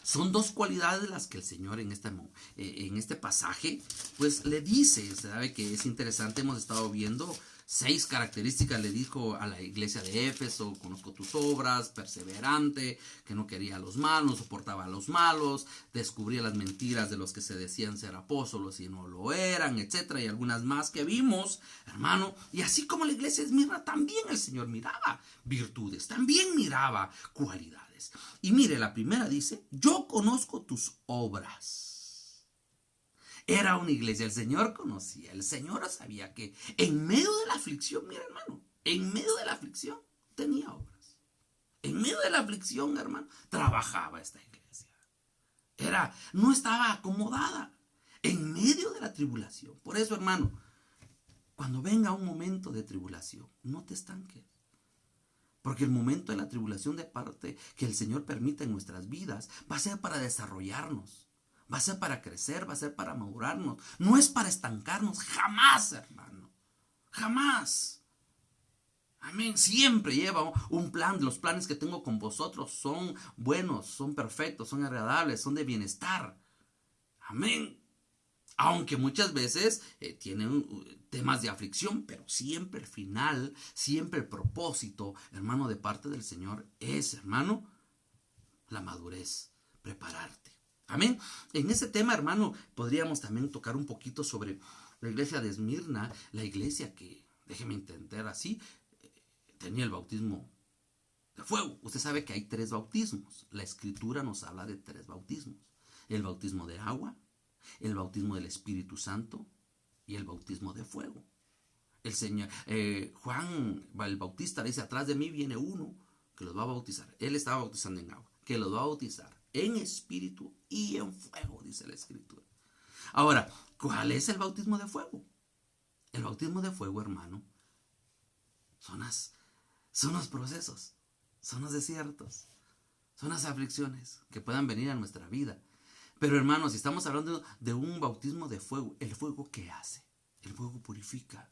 Son dos cualidades las que el Señor en este pasaje pues le dice. Sabe que es interesante, hemos estado viendo 6 características. Le dijo a la iglesia de Éfeso: conozco tus obras, perseverante, que no quería a los malos, no soportaba a los malos, descubría las mentiras de los que se decían ser apóstolos y no lo eran, etcétera, y algunas más que vimos, hermano. Y así como la iglesia de Esmirna, también el Señor miraba virtudes, también miraba cualidades. Y mire, la primera dice: yo conozco tus obras. Era una iglesia, el Señor conocía, el Señor sabía que en medio de la aflicción, mira, hermano, en medio de la aflicción tenía obras. En medio de la aflicción, hermano, trabajaba esta iglesia. No estaba acomodada en medio de la tribulación. Por eso, hermano, cuando venga un momento de tribulación, no te estanques. Porque el momento de la tribulación, de parte que el Señor permita en nuestras vidas, va a ser para desarrollarnos, va a ser para crecer, va a ser para madurarnos. No es para estancarnos, jamás, hermano, jamás. Amén. Siempre lleva un plan. Los planes que tengo con vosotros son buenos, son perfectos, son agradables, son de bienestar. Amén. Aunque muchas veces tienen temas de aflicción, pero siempre el final, siempre el propósito, hermano, de parte del Señor es, hermano, la madurez, prepararte. Amén. En ese tema, hermano, podríamos también tocar un poquito sobre la iglesia de Esmirna, la iglesia que, déjeme entender así, tenía el bautismo de fuego. Usted sabe que hay 3 bautismos. La Escritura nos habla de 3 bautismos: el bautismo de agua, el bautismo del Espíritu Santo y el bautismo de fuego. El Señor, Juan el Bautista dice: atrás de mí viene uno que los va a bautizar. Él estaba bautizando en agua, que los va a bautizar en espíritu y en fuego, dice la Escritura. Ahora, ¿cuál es el bautismo de fuego? El bautismo de fuego, hermano, son los procesos, son los desiertos, son las aflicciones que puedan venir a nuestra vida. Pero, hermanos, si estamos hablando de un bautismo de fuego, ¿el fuego qué hace? El fuego purifica.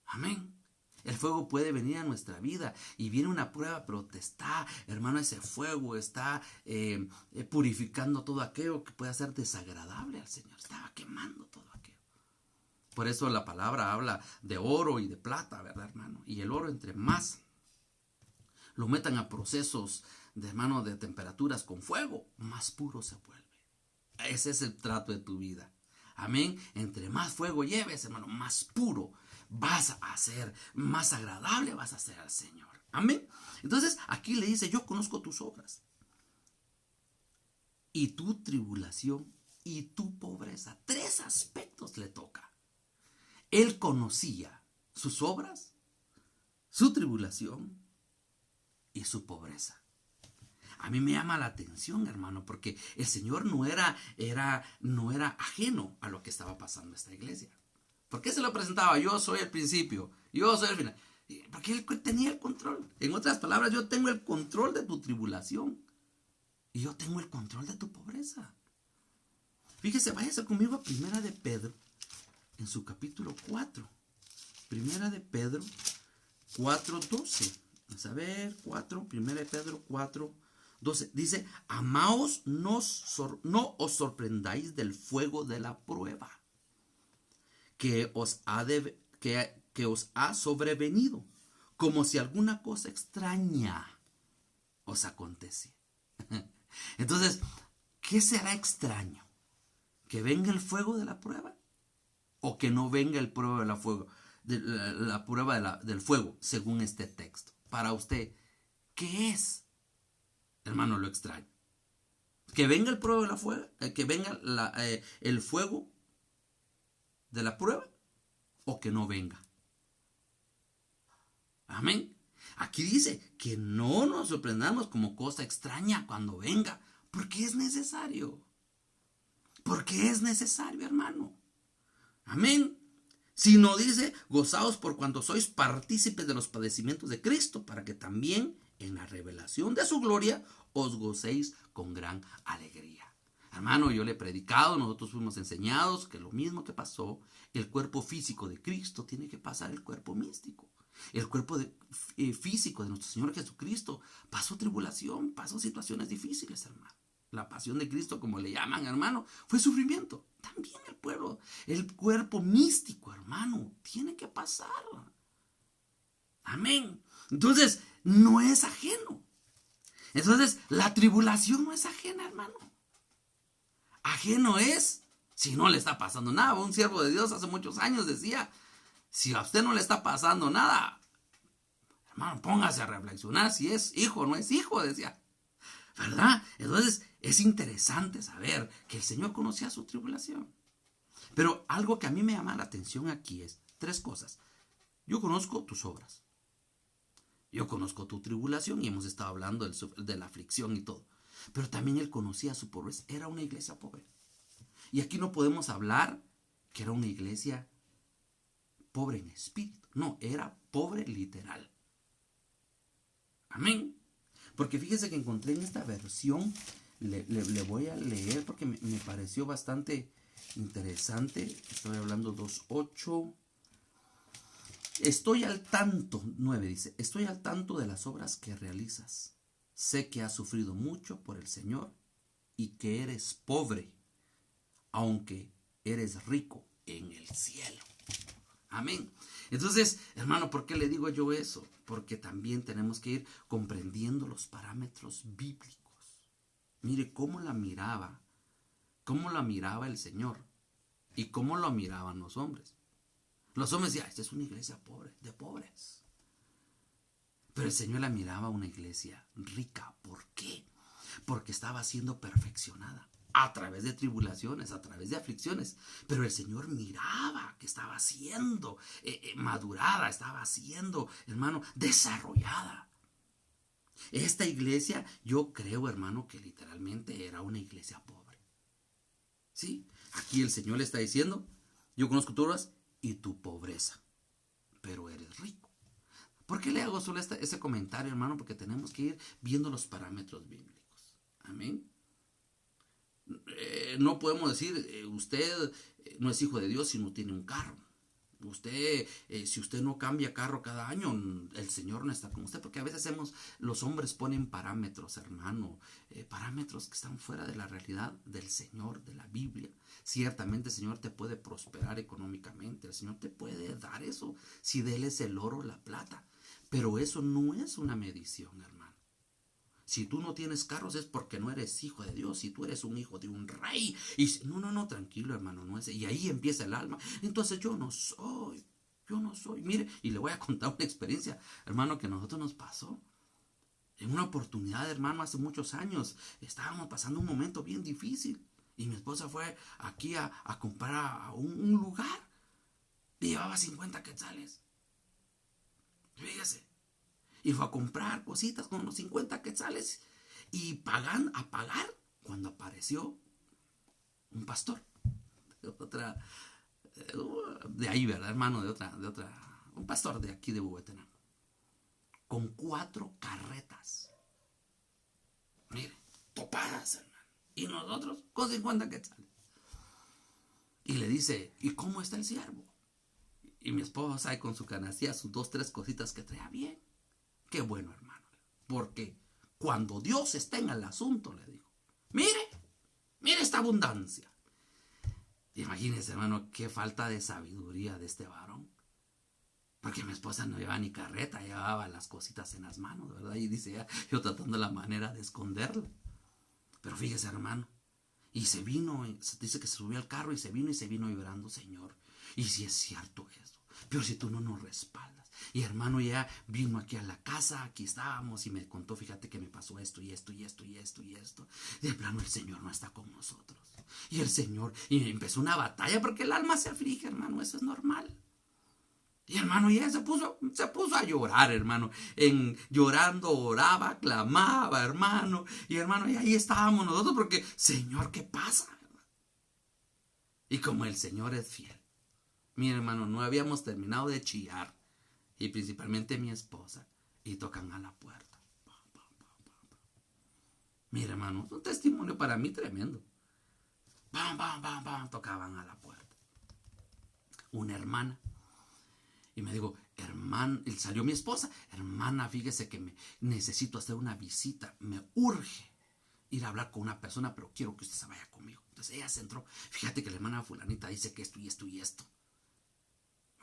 Amén. El fuego puede venir a nuestra vida y viene una prueba, pero te está, hermano, ese fuego está purificando todo aquello que pueda ser desagradable al Señor. Estaba quemando todo aquello. Por eso la palabra habla de oro y de plata, ¿verdad, hermano? Y el oro, entre más lo metan a procesos de, hermano, de temperaturas con fuego, más puro se vuelve. Ese es el trato de tu vida. Amén. Entre más fuego lleves, hermano, más puro vas a ser, más agradable vas a ser al Señor. Amén. Entonces aquí le dice, yo conozco tus obras y tu tribulación y tu pobreza. 3 aspectos le toca. Él conocía sus obras, su tribulación y su pobreza. A mí me llama la atención, hermano, porque el Señor no era ajeno a lo que estaba pasando en esta iglesia. ¿Por qué se lo presentaba? Yo soy el principio, yo soy el final. Porque Él tenía el control. En otras palabras, yo tengo el control de tu tribulación y yo tengo el control de tu pobreza. Fíjese, váyase conmigo a Primera de Pedro, en su capítulo 4. Primera de Pedro 4:12. Vamos a ver, 4, Primera de Pedro 4:12. Dice, amaos, no os sorprendáis del fuego de la prueba que os ha sobrevenido, como si alguna cosa extraña os aconteciera. Entonces, ¿qué será extraño? ¿Que venga el fuego de la prueba? ¿O que no venga el prueba de la fuego? La prueba del fuego, según este texto. Para usted, ¿qué es, hermano, lo extraño? ¿Que venga el prueba de la fuego? ¿Que venga el fuego de la prueba? ¿O que no venga? Amén. Aquí dice que no nos sorprendamos como cosa extraña cuando venga, porque es necesario. Porque es necesario, hermano. Amén. Si no dice, gozaos por cuanto sois partícipes de los padecimientos de Cristo, para que también en la revelación de su gloria os gocéis con gran alegría. Hermano, yo le he predicado, nosotros fuimos enseñados que lo mismo que pasó, el cuerpo físico de Cristo tiene que pasar el cuerpo místico. El cuerpo físico de nuestro Señor Jesucristo pasó tribulación, pasó situaciones difíciles, hermano. La pasión de Cristo, como le llaman, hermano, fue sufrimiento. También el cuerpo místico, hermano, tiene que pasar. Amén. Entonces, no es ajeno. Entonces, la tribulación no es ajena, hermano. Ajeno es si no le está pasando nada. Un siervo de Dios hace muchos años decía, si a usted no le está pasando nada, hermano, póngase a reflexionar si es hijo o no es hijo, decía. ¿Verdad? Entonces es interesante saber que el Señor conocía su tribulación. Pero algo que a mí me llama la atención aquí es 3 cosas. Yo conozco tus obras. Yo conozco tu tribulación y hemos estado hablando de la aflicción y todo. Pero también Él conocía su pobreza. Era una iglesia pobre. Y aquí no podemos hablar que era una iglesia pobre en espíritu. No, era pobre literal. Amén. Porque fíjese que encontré en esta versión, le voy a leer porque me pareció bastante interesante. Estoy hablando 2:8. Estoy al tanto, 9 dice, estoy al tanto de las obras que realizas. Sé que has sufrido mucho por el Señor y que eres pobre, aunque eres rico en el cielo. Amén. Entonces, hermano, ¿por qué le digo yo eso? Porque también tenemos que ir comprendiendo los parámetros bíblicos. Mire cómo la miraba el Señor y cómo lo miraban los hombres. Los hombres decían, esta es una iglesia pobre, de pobres. Pero el Señor la miraba una iglesia rica. ¿Por qué? Porque estaba siendo perfeccionada a través de tribulaciones, a través de aflicciones. Pero el Señor miraba que estaba siendo madurada, estaba siendo, hermano, desarrollada. Esta iglesia, yo creo, hermano, que literalmente era una iglesia pobre. ¿Sí? Aquí el Señor le está diciendo, yo conozco tus obras y tu pobreza, pero eres rico. ¿Por qué le hago solo ese comentario, hermano? Porque tenemos que ir viendo los parámetros bíblicos. Amén. No podemos decir, usted no es hijo de Dios si no tiene un carro. Usted, si usted no cambia carro cada año, el Señor no está con usted, porque a veces los hombres ponen parámetros, hermano, parámetros que están fuera de la realidad del Señor, de la Biblia. Ciertamente el Señor te puede prosperar económicamente, el Señor te puede dar eso, si de Él es el oro o la plata, pero eso no es una medición, hermano. Si tú no tienes carros es porque no eres hijo de Dios. Si tú eres un hijo de un rey. No, tranquilo, hermano, no es. Y ahí empieza el alma. Entonces yo no soy. Mire, y le voy a contar una experiencia, hermano, que a nosotros nos pasó. En una oportunidad, hermano, hace muchos años, estábamos pasando un momento bien difícil. Y mi esposa fue aquí a comprar a un lugar. Y llevaba 50 quetzales. Fíjese. Y fue a comprar cositas con los 50 quetzales. Y a pagar cuando apareció un pastor. De ahí, ¿verdad, hermano? Un pastor de aquí de Huehuetenango. Con 4 carretas. Mire, topadas, hermano. Y nosotros con 50 quetzales. Y le dice, ¿y cómo está el siervo? Y mi esposa ahí con su canastilla, sus 2, 3 cositas que traía bien. Qué bueno, hermano. Porque cuando Dios está en el asunto, le digo, mire esta abundancia. Imagínese, hermano, qué falta de sabiduría de este varón. Porque mi esposa no llevaba ni carreta, llevaba las cositas en las manos, ¿verdad? Y dice, yo tratando la manera de esconderla. Pero fíjese, hermano, y se vino, dice que se subió al carro y se vino llorando, Señor. Y si es cierto eso, pero si tú no nos respaldas. Y hermano ya vino aquí a la casa, aquí estábamos y me contó, fíjate que me pasó esto y esto y esto y esto y esto. De plano el Señor no está con nosotros. Y el Señor, y empezó una batalla porque el alma se aflige, hermano, eso es normal. Y hermano ya se puso a llorar, hermano. Llorando, oraba, clamaba, hermano. Y hermano, y ahí estábamos nosotros porque, Señor, ¿qué pasa? Y como el Señor es fiel. Mira, hermano, no habíamos terminado de chillar. Y principalmente mi esposa. Y tocan a la puerta. Mira, hermano, un testimonio para mí tremendo. Tocaban a la puerta. Una hermana. Y me digo, hermana, y salió mi esposa. Hermana, fíjese que necesito hacer una visita. Me urge ir a hablar con una persona, pero quiero que usted se vaya conmigo. Entonces ella se entró. Fíjate que la hermana fulanita dice que esto y esto y esto.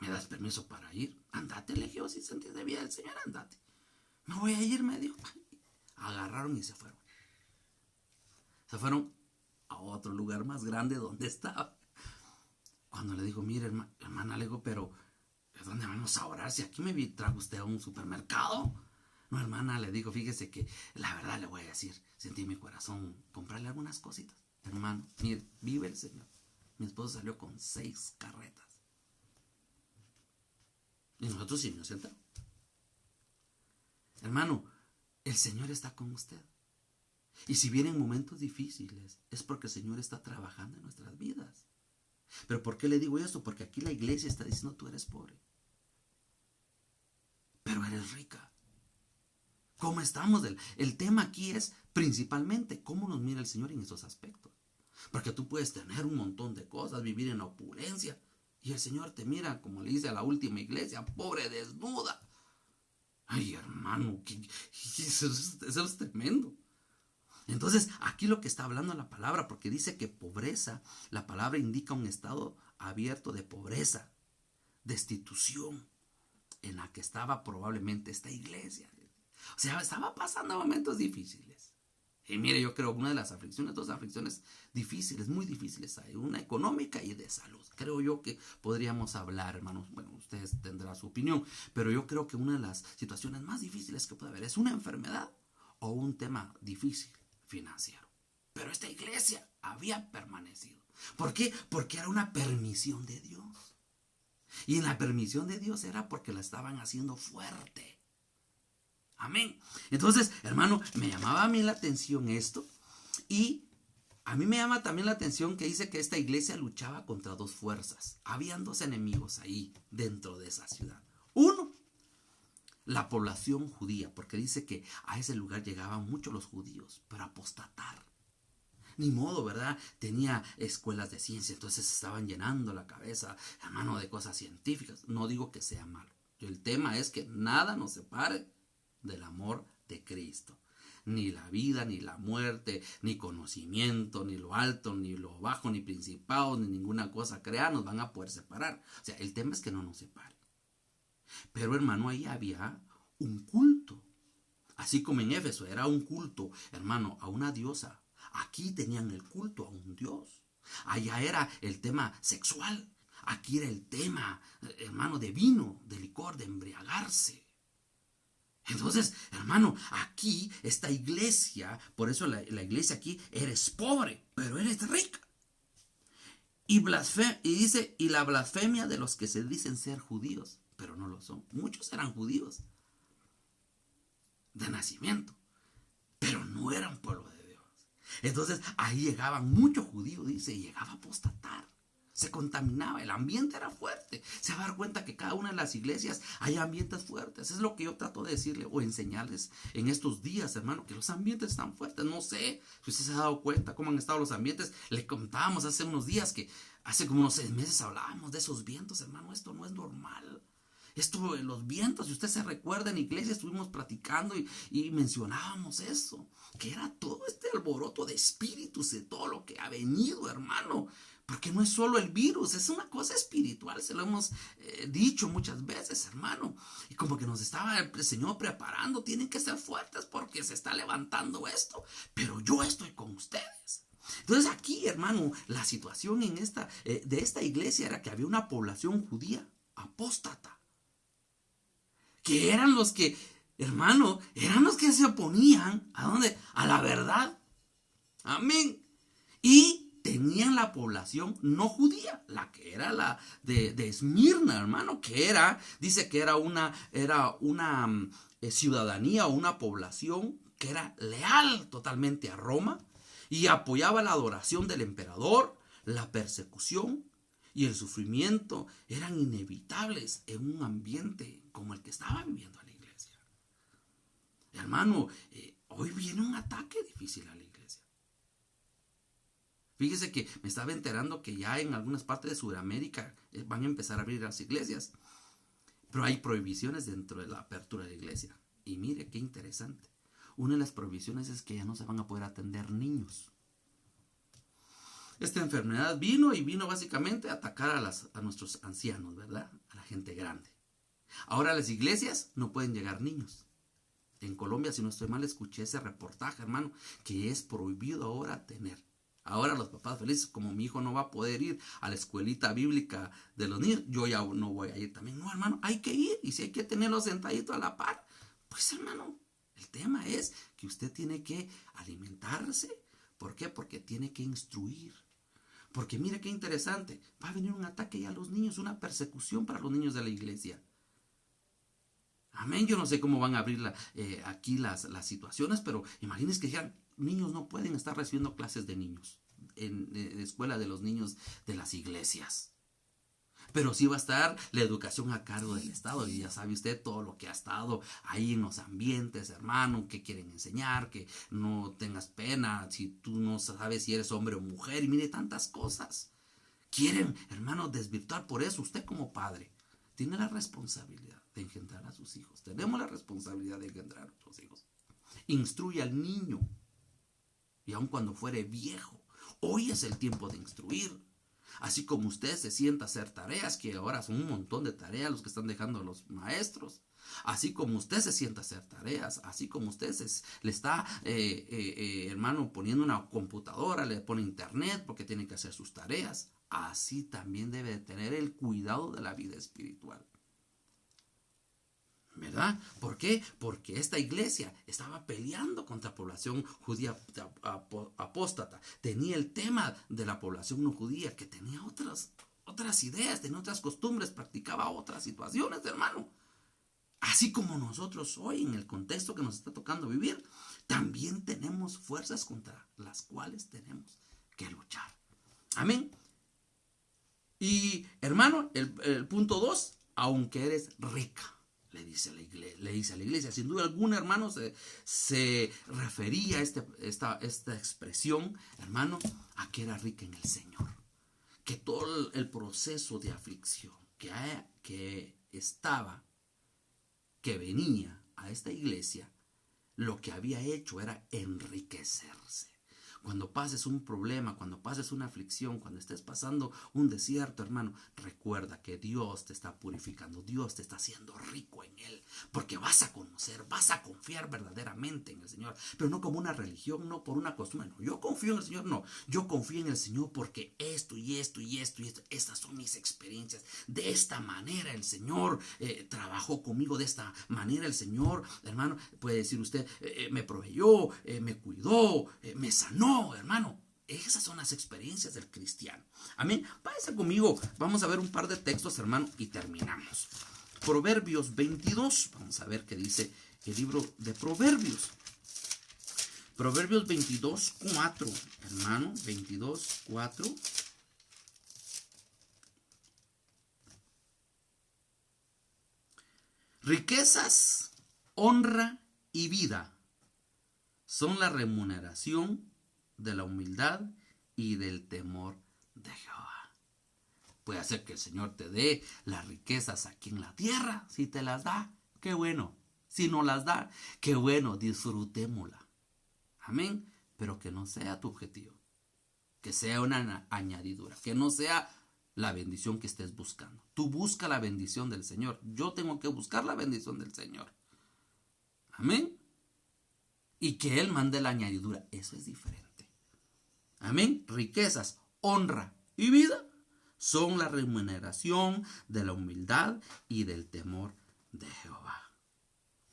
¿Me das permiso para ir? Andate, le dije, si se entiende bien el Señor, andate. Me voy a ir, me dijo. Agarraron y se fueron. Se fueron a otro lugar más grande donde estaba. Cuando le digo, mire, hermana, le digo, pero ¿de dónde vamos a orar? Si aquí me trajo usted a un supermercado. No, hermana, le digo, fíjese que la verdad le voy a decir, sentí en mi corazón comprarle algunas cositas. Hermano, mire, vive el Señor. Mi esposo salió con 6 carretas. Y nosotros sí nos sentamos. Hermano, el Señor está con usted. Y si vienen momentos difíciles, es porque el Señor está trabajando en nuestras vidas. ¿Pero por qué le digo esto? Porque aquí la iglesia está diciendo, tú eres pobre, pero eres rica. ¿Cómo estamos? El tema aquí es principalmente cómo nos mira el Señor en esos aspectos. Porque tú puedes tener un montón de cosas, vivir en la opulencia, y el Señor te mira, como le dice a la última iglesia, pobre desnuda. Ay, hermano, eso es tremendo. Entonces, aquí lo que está hablando la palabra, porque dice que pobreza, la palabra indica un estado abierto de pobreza, destitución, en la que estaba probablemente esta iglesia. O sea, estaba pasando momentos difíciles. Y mire, yo creo que una de las aflicciones, 2 aflicciones difíciles, muy difíciles hay, una económica y de salud. Creo yo que podríamos hablar, hermanos, bueno, ustedes tendrán su opinión, pero yo creo que una de las situaciones más difíciles que puede haber es una enfermedad o un tema difícil financiero. Pero esta iglesia había permanecido. ¿Por qué? Porque era una permisión de Dios. Y en la permisión de Dios era porque la estaban haciendo fuerte. Amén. Entonces, hermano, me llamaba a mí la atención esto. Y a mí me llama también la atención que dice que esta iglesia luchaba contra 2 fuerzas. Habían 2 enemigos ahí dentro de esa ciudad. Uno, la población judía, porque dice que a ese lugar llegaban muchos los judíos para apostatar. Ni modo, ¿verdad? Tenía escuelas de ciencia, entonces estaban llenando la cabeza, hermano, de cosas científicas. No digo que sea malo. El tema es que nada nos separe del amor de Cristo. Ni la vida, ni la muerte, ni conocimiento, ni lo alto, ni lo bajo, ni principados, ni ninguna cosa creada nos van a poder separar. O sea, el tema es que no nos separe. Pero hermano, ahí había un culto. Así como en Éfeso era un culto, hermano, a una diosa. Aquí tenían el culto a un dios. Allá era el tema sexual. Aquí era el tema, hermano, de vino, de licor, de embriagarse. Entonces, hermano, aquí esta iglesia, por eso la iglesia aquí, eres pobre, pero eres rica. Y dice, y la blasfemia de los que se dicen ser judíos, pero no lo son. Muchos eran judíos de nacimiento, pero no eran pueblo de Dios. Entonces, ahí llegaban muchos judíos, dice, y llegaba a apostatar. Se contaminaba, el ambiente era fuerte. Se va a dar cuenta que cada una de las iglesias hay ambientes fuertes. Es lo que yo trato de decirle o enseñarles en estos días, hermano, que los ambientes están fuertes. No sé si usted se ha dado cuenta cómo han estado los ambientes. Le contábamos hace unos días que hace como unos 6 meses hablábamos de esos vientos, hermano. Esto no es normal. Esto de los vientos, si usted se recuerda, en iglesia estuvimos platicando y mencionábamos eso, que era todo este alboroto de espíritus, de todo lo que ha venido, hermano. Porque no es solo el virus, es una cosa espiritual, se lo hemos dicho muchas veces, hermano. Y como que nos estaba el Señor preparando, tienen que ser fuertes porque se está levantando esto. Pero yo estoy con ustedes. Entonces aquí, hermano, la situación de esta iglesia era que había una población judía apóstata. Que eran los que, hermano, eran los que se oponían, ¿a dónde? A la verdad. Amén. Y tenían la población no judía, la que era la de Esmirna, hermano, que era, dice que era una ciudadanía o una población que era leal totalmente a Roma y apoyaba la adoración del emperador, la persecución y el sufrimiento eran inevitables en un ambiente como el que estaba viviendo la iglesia. Hermano, hoy viene un ataque difícil a la iglesia. Fíjese que me estaba enterando que ya en algunas partes de Sudamérica van a empezar a abrir las iglesias. Pero hay prohibiciones dentro de la apertura de la iglesia. Y mire qué interesante. Una de las prohibiciones es que ya no se van a poder atender niños. Esta enfermedad vino básicamente a atacar a nuestros ancianos, ¿verdad? A la gente grande. Ahora a las iglesias no pueden llegar niños. En Colombia, si no estoy mal, escuché ese reportaje, hermano, que es prohibido ahora tener. Ahora los papás felices, como mi hijo no va a poder ir a la escuelita bíblica de los niños, yo ya no voy a ir también. No, hermano, hay que ir. Y si hay que tenerlo sentadito a la par, pues hermano, el tema es que usted tiene que alimentarse. ¿Por qué? Porque tiene que instruir. Porque mire qué interesante, va a venir un ataque ya a los niños, una persecución para los niños de la iglesia. Amén, yo no sé cómo van a abrir aquí las situaciones, pero imagínense que dijeran, niños no pueden estar recibiendo clases de niños en escuela de los niños de las iglesias. Pero sí va a estar la educación a cargo del Estado. Y ya sabe usted todo lo que ha estado ahí en los ambientes, hermano, que quieren enseñar, que no tengas pena si tú no sabes si eres hombre o mujer. Y mire tantas cosas. Quieren, hermano, desvirtuar. Por eso usted como padre tiene la responsabilidad de engendrar a sus hijos. Tenemos la responsabilidad de engendrar a nuestros hijos. Instruye al niño. Y aun cuando fuere viejo, hoy es el tiempo de instruir. Así como usted se sienta a hacer tareas, que ahora son un montón de tareas los que están dejando a los maestros. Así como usted se sienta a hacer tareas, así como usted le está, hermano, poniendo una computadora, le pone internet porque tiene que hacer sus tareas. Así también debe de tener el cuidado de la vida espiritual. ¿Verdad? ¿Por qué? Porque esta iglesia estaba peleando contra la población judía apóstata. Tenía el tema de la población no judía, que tenía otras ideas, tenía otras costumbres, practicaba otras situaciones, hermano. Así como nosotros hoy, en el contexto que nos está tocando vivir, también tenemos fuerzas contra las cuales tenemos que luchar. Amén. Y, hermano, el punto 2, aunque eres rica. le dice a la iglesia. Sin duda alguna, hermano, se refería a esta expresión, hermano, a que era rica en el Señor. Que todo el proceso de aflicción que venía a esta iglesia, lo que había hecho era enriquecerse. Cuando pases un problema, cuando pases una aflicción, cuando estés pasando un desierto, hermano, recuerda que Dios te está purificando, Dios te está haciendo rico en Él, porque vas a conocer, vas a confiar verdaderamente en el Señor, pero no como una religión, no por una costumbre, no, yo confío en el Señor, no, yo confío en el Señor porque esto y esto y esto y esto, estas son mis experiencias, de esta manera el Señor trabajó conmigo, de esta manera el Señor, hermano, puede decir usted, me proveyó, me cuidó, me sanó. No, hermano, esas son las experiencias del cristiano. Amén. Váyase conmigo. Vamos a ver un par de textos, hermano, y terminamos. Proverbios 22. Vamos a ver qué dice el libro de Proverbios. Proverbios 22, 4. Hermano, 22, 4. Riquezas, honra y vida son la remuneración de la humildad y del temor de Jehová. Puede ser que el Señor te dé las riquezas aquí en la tierra. Si te las da, qué bueno. Si no las da, qué bueno, disfrutémosla. Amén. Pero que no sea tu objetivo. Que sea una añadidura. Que no sea la bendición que estés buscando. Tú busca la bendición del Señor. Yo tengo que buscar la bendición del Señor. Amén. Y que Él mande la añadidura. Eso es diferente. Amén. Riquezas, honra y vida son la remuneración de la humildad y del temor de Jehová.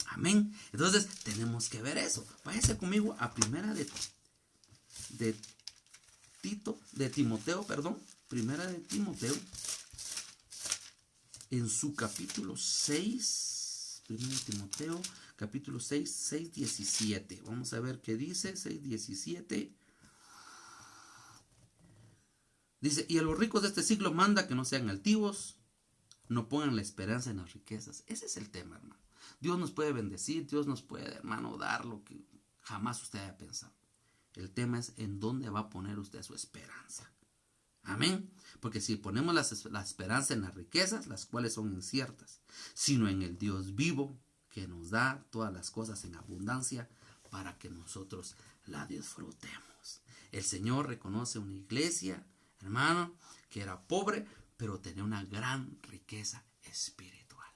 Amén. Entonces tenemos que ver eso. Váyase conmigo a primera de Timoteo, primera de Timoteo, en su capítulo 6, primera de Timoteo, capítulo 6, 6:17. Vamos a ver qué dice, 6:17. Dice, y a los ricos de este siglo manda que no sean altivos, no pongan la esperanza en las riquezas. Ese es el tema, hermano. Dios nos puede bendecir, Dios nos puede, hermano, dar lo que jamás usted haya pensado. El tema es en dónde va a poner usted su esperanza. Amén. Porque si ponemos la esperanza en las riquezas, las cuales son inciertas, sino en el Dios vivo, que nos da todas las cosas en abundancia para que nosotros la disfrutemos. El Señor reconoce una iglesia, hermano, que era pobre, pero tenía una gran riqueza espiritual.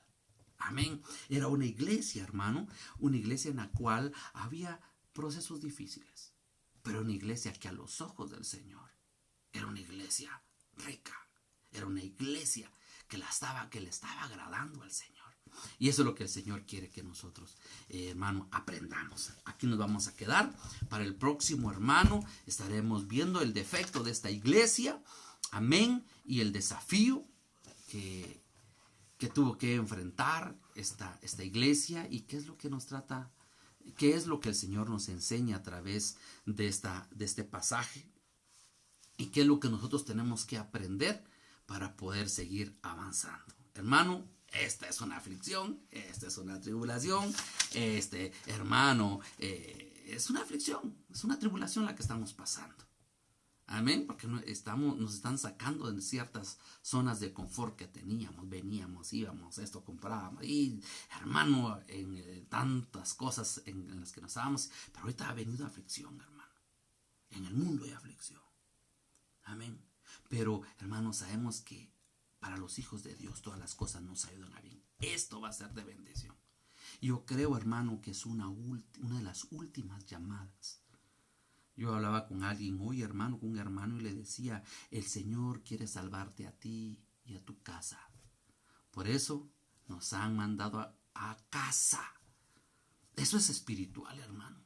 Amén. Era una iglesia, hermano, una iglesia en la cual había procesos difíciles, pero una iglesia que a los ojos del Señor era una iglesia rica, era una iglesia que le estaba agradando al Señor. Y eso es lo que el Señor quiere que nosotros, hermano, aprendamos. Aquí nos vamos a quedar. Para el próximo, hermano, estaremos viendo el defecto de esta iglesia. Amén. Y el desafío que tuvo que enfrentar esta iglesia y qué es lo que nos trata, qué es lo que el Señor nos enseña a través de este pasaje y qué es lo que nosotros tenemos que aprender para poder seguir avanzando. Hermano, esta es una aflicción, esta es una tribulación, hermano, es una aflicción, es una tribulación la que estamos pasando. Amén, porque nos están sacando de ciertas zonas de confort que teníamos, veníamos, íbamos, esto comprábamos, y hermano, en tantas cosas en las que nos estábamos, pero ahorita ha venido aflicción, hermano. En el mundo hay aflicción. Amén. Pero, hermanos, sabemos que para los hijos de Dios todas las cosas nos ayudan a bien. Esto va a ser de bendición. Yo creo, hermano, que es una de las últimas llamadas. Yo hablaba con alguien hoy, hermano, con un hermano, y le decía, el Señor quiere salvarte a ti y a tu casa. Por eso nos han mandado a casa. Eso es espiritual, hermano.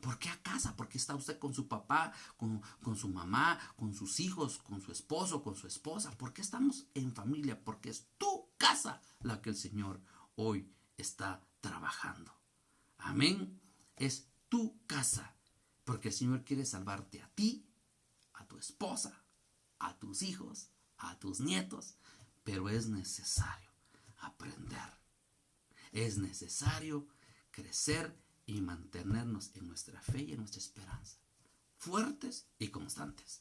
¿Por qué a casa? Porque está usted con su papá, con su mamá, con sus hijos, con su esposo, con su esposa. ¿Por qué estamos en familia? Porque es tu casa la que el Señor hoy está trabajando. Amén. Es tu casa. Porque el Señor quiere salvarte a ti, a tu esposa, a tus hijos, a tus nietos. Pero es necesario aprender. Es necesario crecer y mantenernos en nuestra fe y en nuestra esperanza, fuertes y constantes.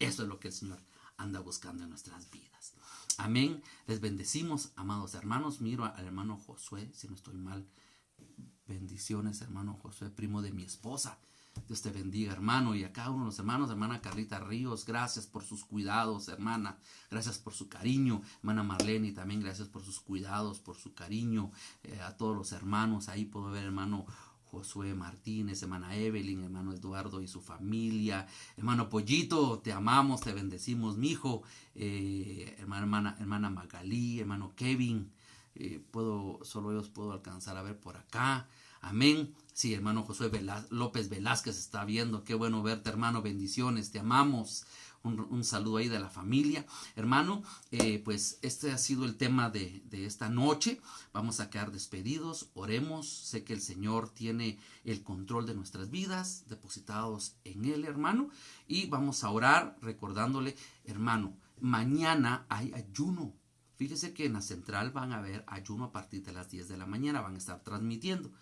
Eso es lo que el Señor anda buscando en nuestras vidas. Amén. Les bendecimos, amados hermanos. Miro al hermano Josué, si no estoy mal. Bendiciones, hermano Josué, primo de mi esposa. Dios te bendiga, hermano, y a cada uno de los hermanos. Hermana Carlita Ríos, gracias por sus cuidados, hermana. Gracias por su cariño. Hermana Marlene, también gracias por sus cuidados, por su cariño. A todos los hermanos, ahí puedo ver, hermano Josué Martínez, hermana Evelyn, hermano Eduardo y su familia. Hermano Pollito, te amamos, te bendecimos, mijo. Hermana Magalí, hermano Kevin. Solo ellos puedo alcanzar a ver por acá. Amén. Sí, hermano Josué López Velázquez está viendo. Qué bueno verte, hermano. Bendiciones, te amamos. Un saludo ahí de la familia. Hermano, pues este ha sido el tema de esta noche. Vamos a quedar despedidos. Oremos. Sé que el Señor tiene el control de nuestras vidas, depositados en Él, hermano. Y vamos a orar recordándole, hermano, mañana hay ayuno. Fíjese que en la central van a haber ayuno a partir de las 10 de la mañana. Van a estar transmitiendo.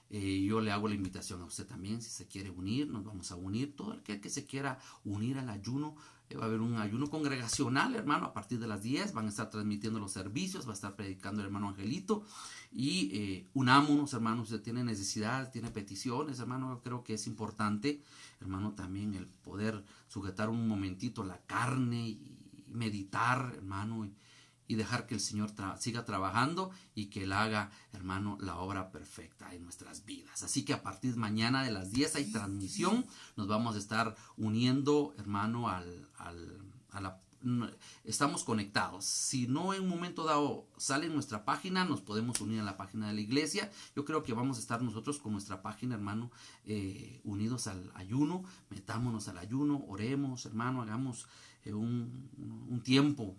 Yo le hago la invitación a usted también. Si se quiere unir, nos vamos a unir. Todo aquel que se quiera unir al ayuno. Va a haber un ayuno congregacional, hermano, a partir de las 10. Van a estar transmitiendo los servicios. Va a estar predicando el hermano Angelito. Y unámonos, hermano. Usted tiene necesidades, tiene peticiones, hermano. Yo creo que es importante, hermano, también el poder sujetar un momentito la carne y meditar, hermano, y dejar que el Señor siga trabajando y que Él haga, hermano, la obra perfecta en nuestras vidas. Así que a partir de mañana de las 10 hay transmisión. Nos vamos a estar uniendo, hermano, estamos conectados. Si no en un momento dado sale en nuestra página, nos podemos unir a la página de la iglesia. Yo creo que vamos a estar nosotros con nuestra página, hermano, unidos al ayuno. Metámonos al ayuno, oremos, hermano, hagamos un tiempo,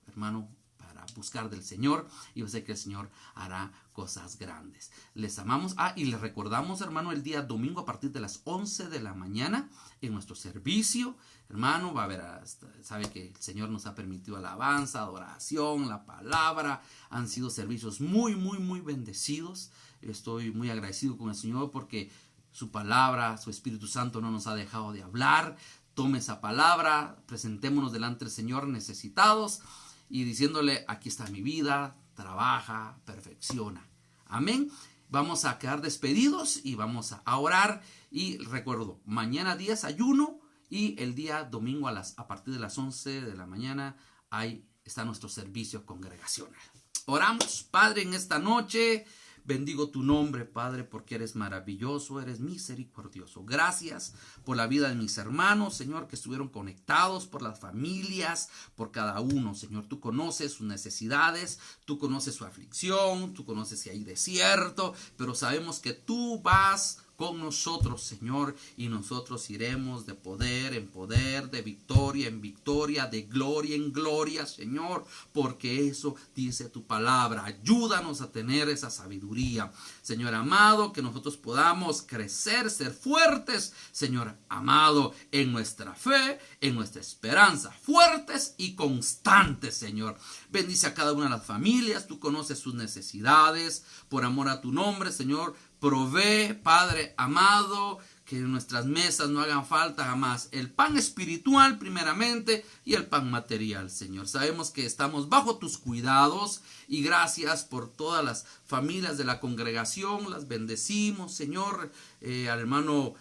hermano, para buscar del Señor, y yo sé que el Señor hará cosas grandes. Les amamos. Y les recordamos, hermano, el día domingo a partir de las 11 de la mañana en nuestro servicio, hermano, va a haber, sabe que el Señor nos ha permitido alabanza, adoración, la palabra. Han sido servicios muy, muy, muy bendecidos. Estoy muy agradecido con el Señor porque su palabra, su Espíritu Santo no nos ha dejado de hablar. Tome esa palabra, presentémonos delante del Señor necesitados y diciéndole, aquí está mi vida, trabaja, perfecciona. Amén. Vamos a quedar despedidos y vamos a orar. Y recuerdo, mañana 10 ayuno y el día domingo a partir de las 11 de la mañana ahí está nuestro servicio congregacional. Oramos, Padre, en esta noche. Bendigo tu nombre, Padre, porque eres maravilloso, eres misericordioso. Gracias por la vida de mis hermanos, Señor, que estuvieron conectados, por las familias, por cada uno, Señor. Tú conoces sus necesidades, tú conoces su aflicción, tú conoces si hay desierto, pero sabemos que tú vas con nosotros, Señor, y nosotros iremos de poder en poder, de victoria en victoria, de gloria en gloria, Señor, porque eso dice tu palabra. Ayúdanos a tener esa sabiduría, Señor amado, que nosotros podamos crecer, ser fuertes, Señor amado, en nuestra fe, en nuestra esperanza, fuertes y constantes, Señor. Bendice a cada una de las familias, tú conoces sus necesidades, por amor a tu nombre, Señor. Provee, Padre amado, que en nuestras mesas no hagan falta jamás el pan espiritual primeramente y el pan material, Señor. Sabemos que estamos bajo tus cuidados y gracias por todas las familias de la congregación. Las bendecimos, Señor. Al hermano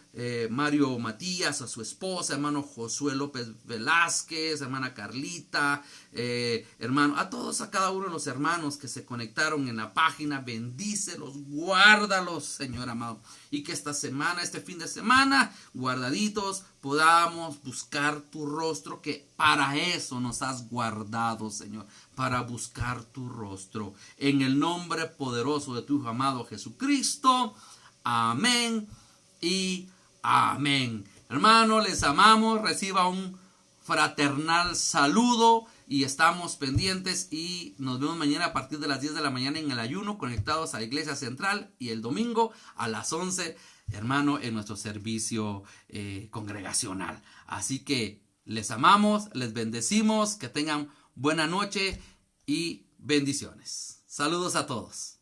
Mario Matías, a su esposa, hermano Josué López Velázquez, hermana Carlita, hermano, a todos, a cada uno de los hermanos que se conectaron en la página. Bendícelos, guárdalos, Señor amado, y que esta semana, este fin de semana, guardaditos, podamos buscar tu rostro, que para eso nos has guardado, Señor, para buscar tu rostro, en el nombre poderoso de tu Hijo amado Jesucristo. Amén y amén. Hermano, les amamos. Reciba un fraternal saludo y estamos pendientes y nos vemos mañana a partir de las 10 de la mañana en el ayuno, conectados a la iglesia central, y el domingo a las 11, hermano, en nuestro servicio congregacional. Así que les amamos, les bendecimos, que tengan buena noche y bendiciones. Saludos a todos.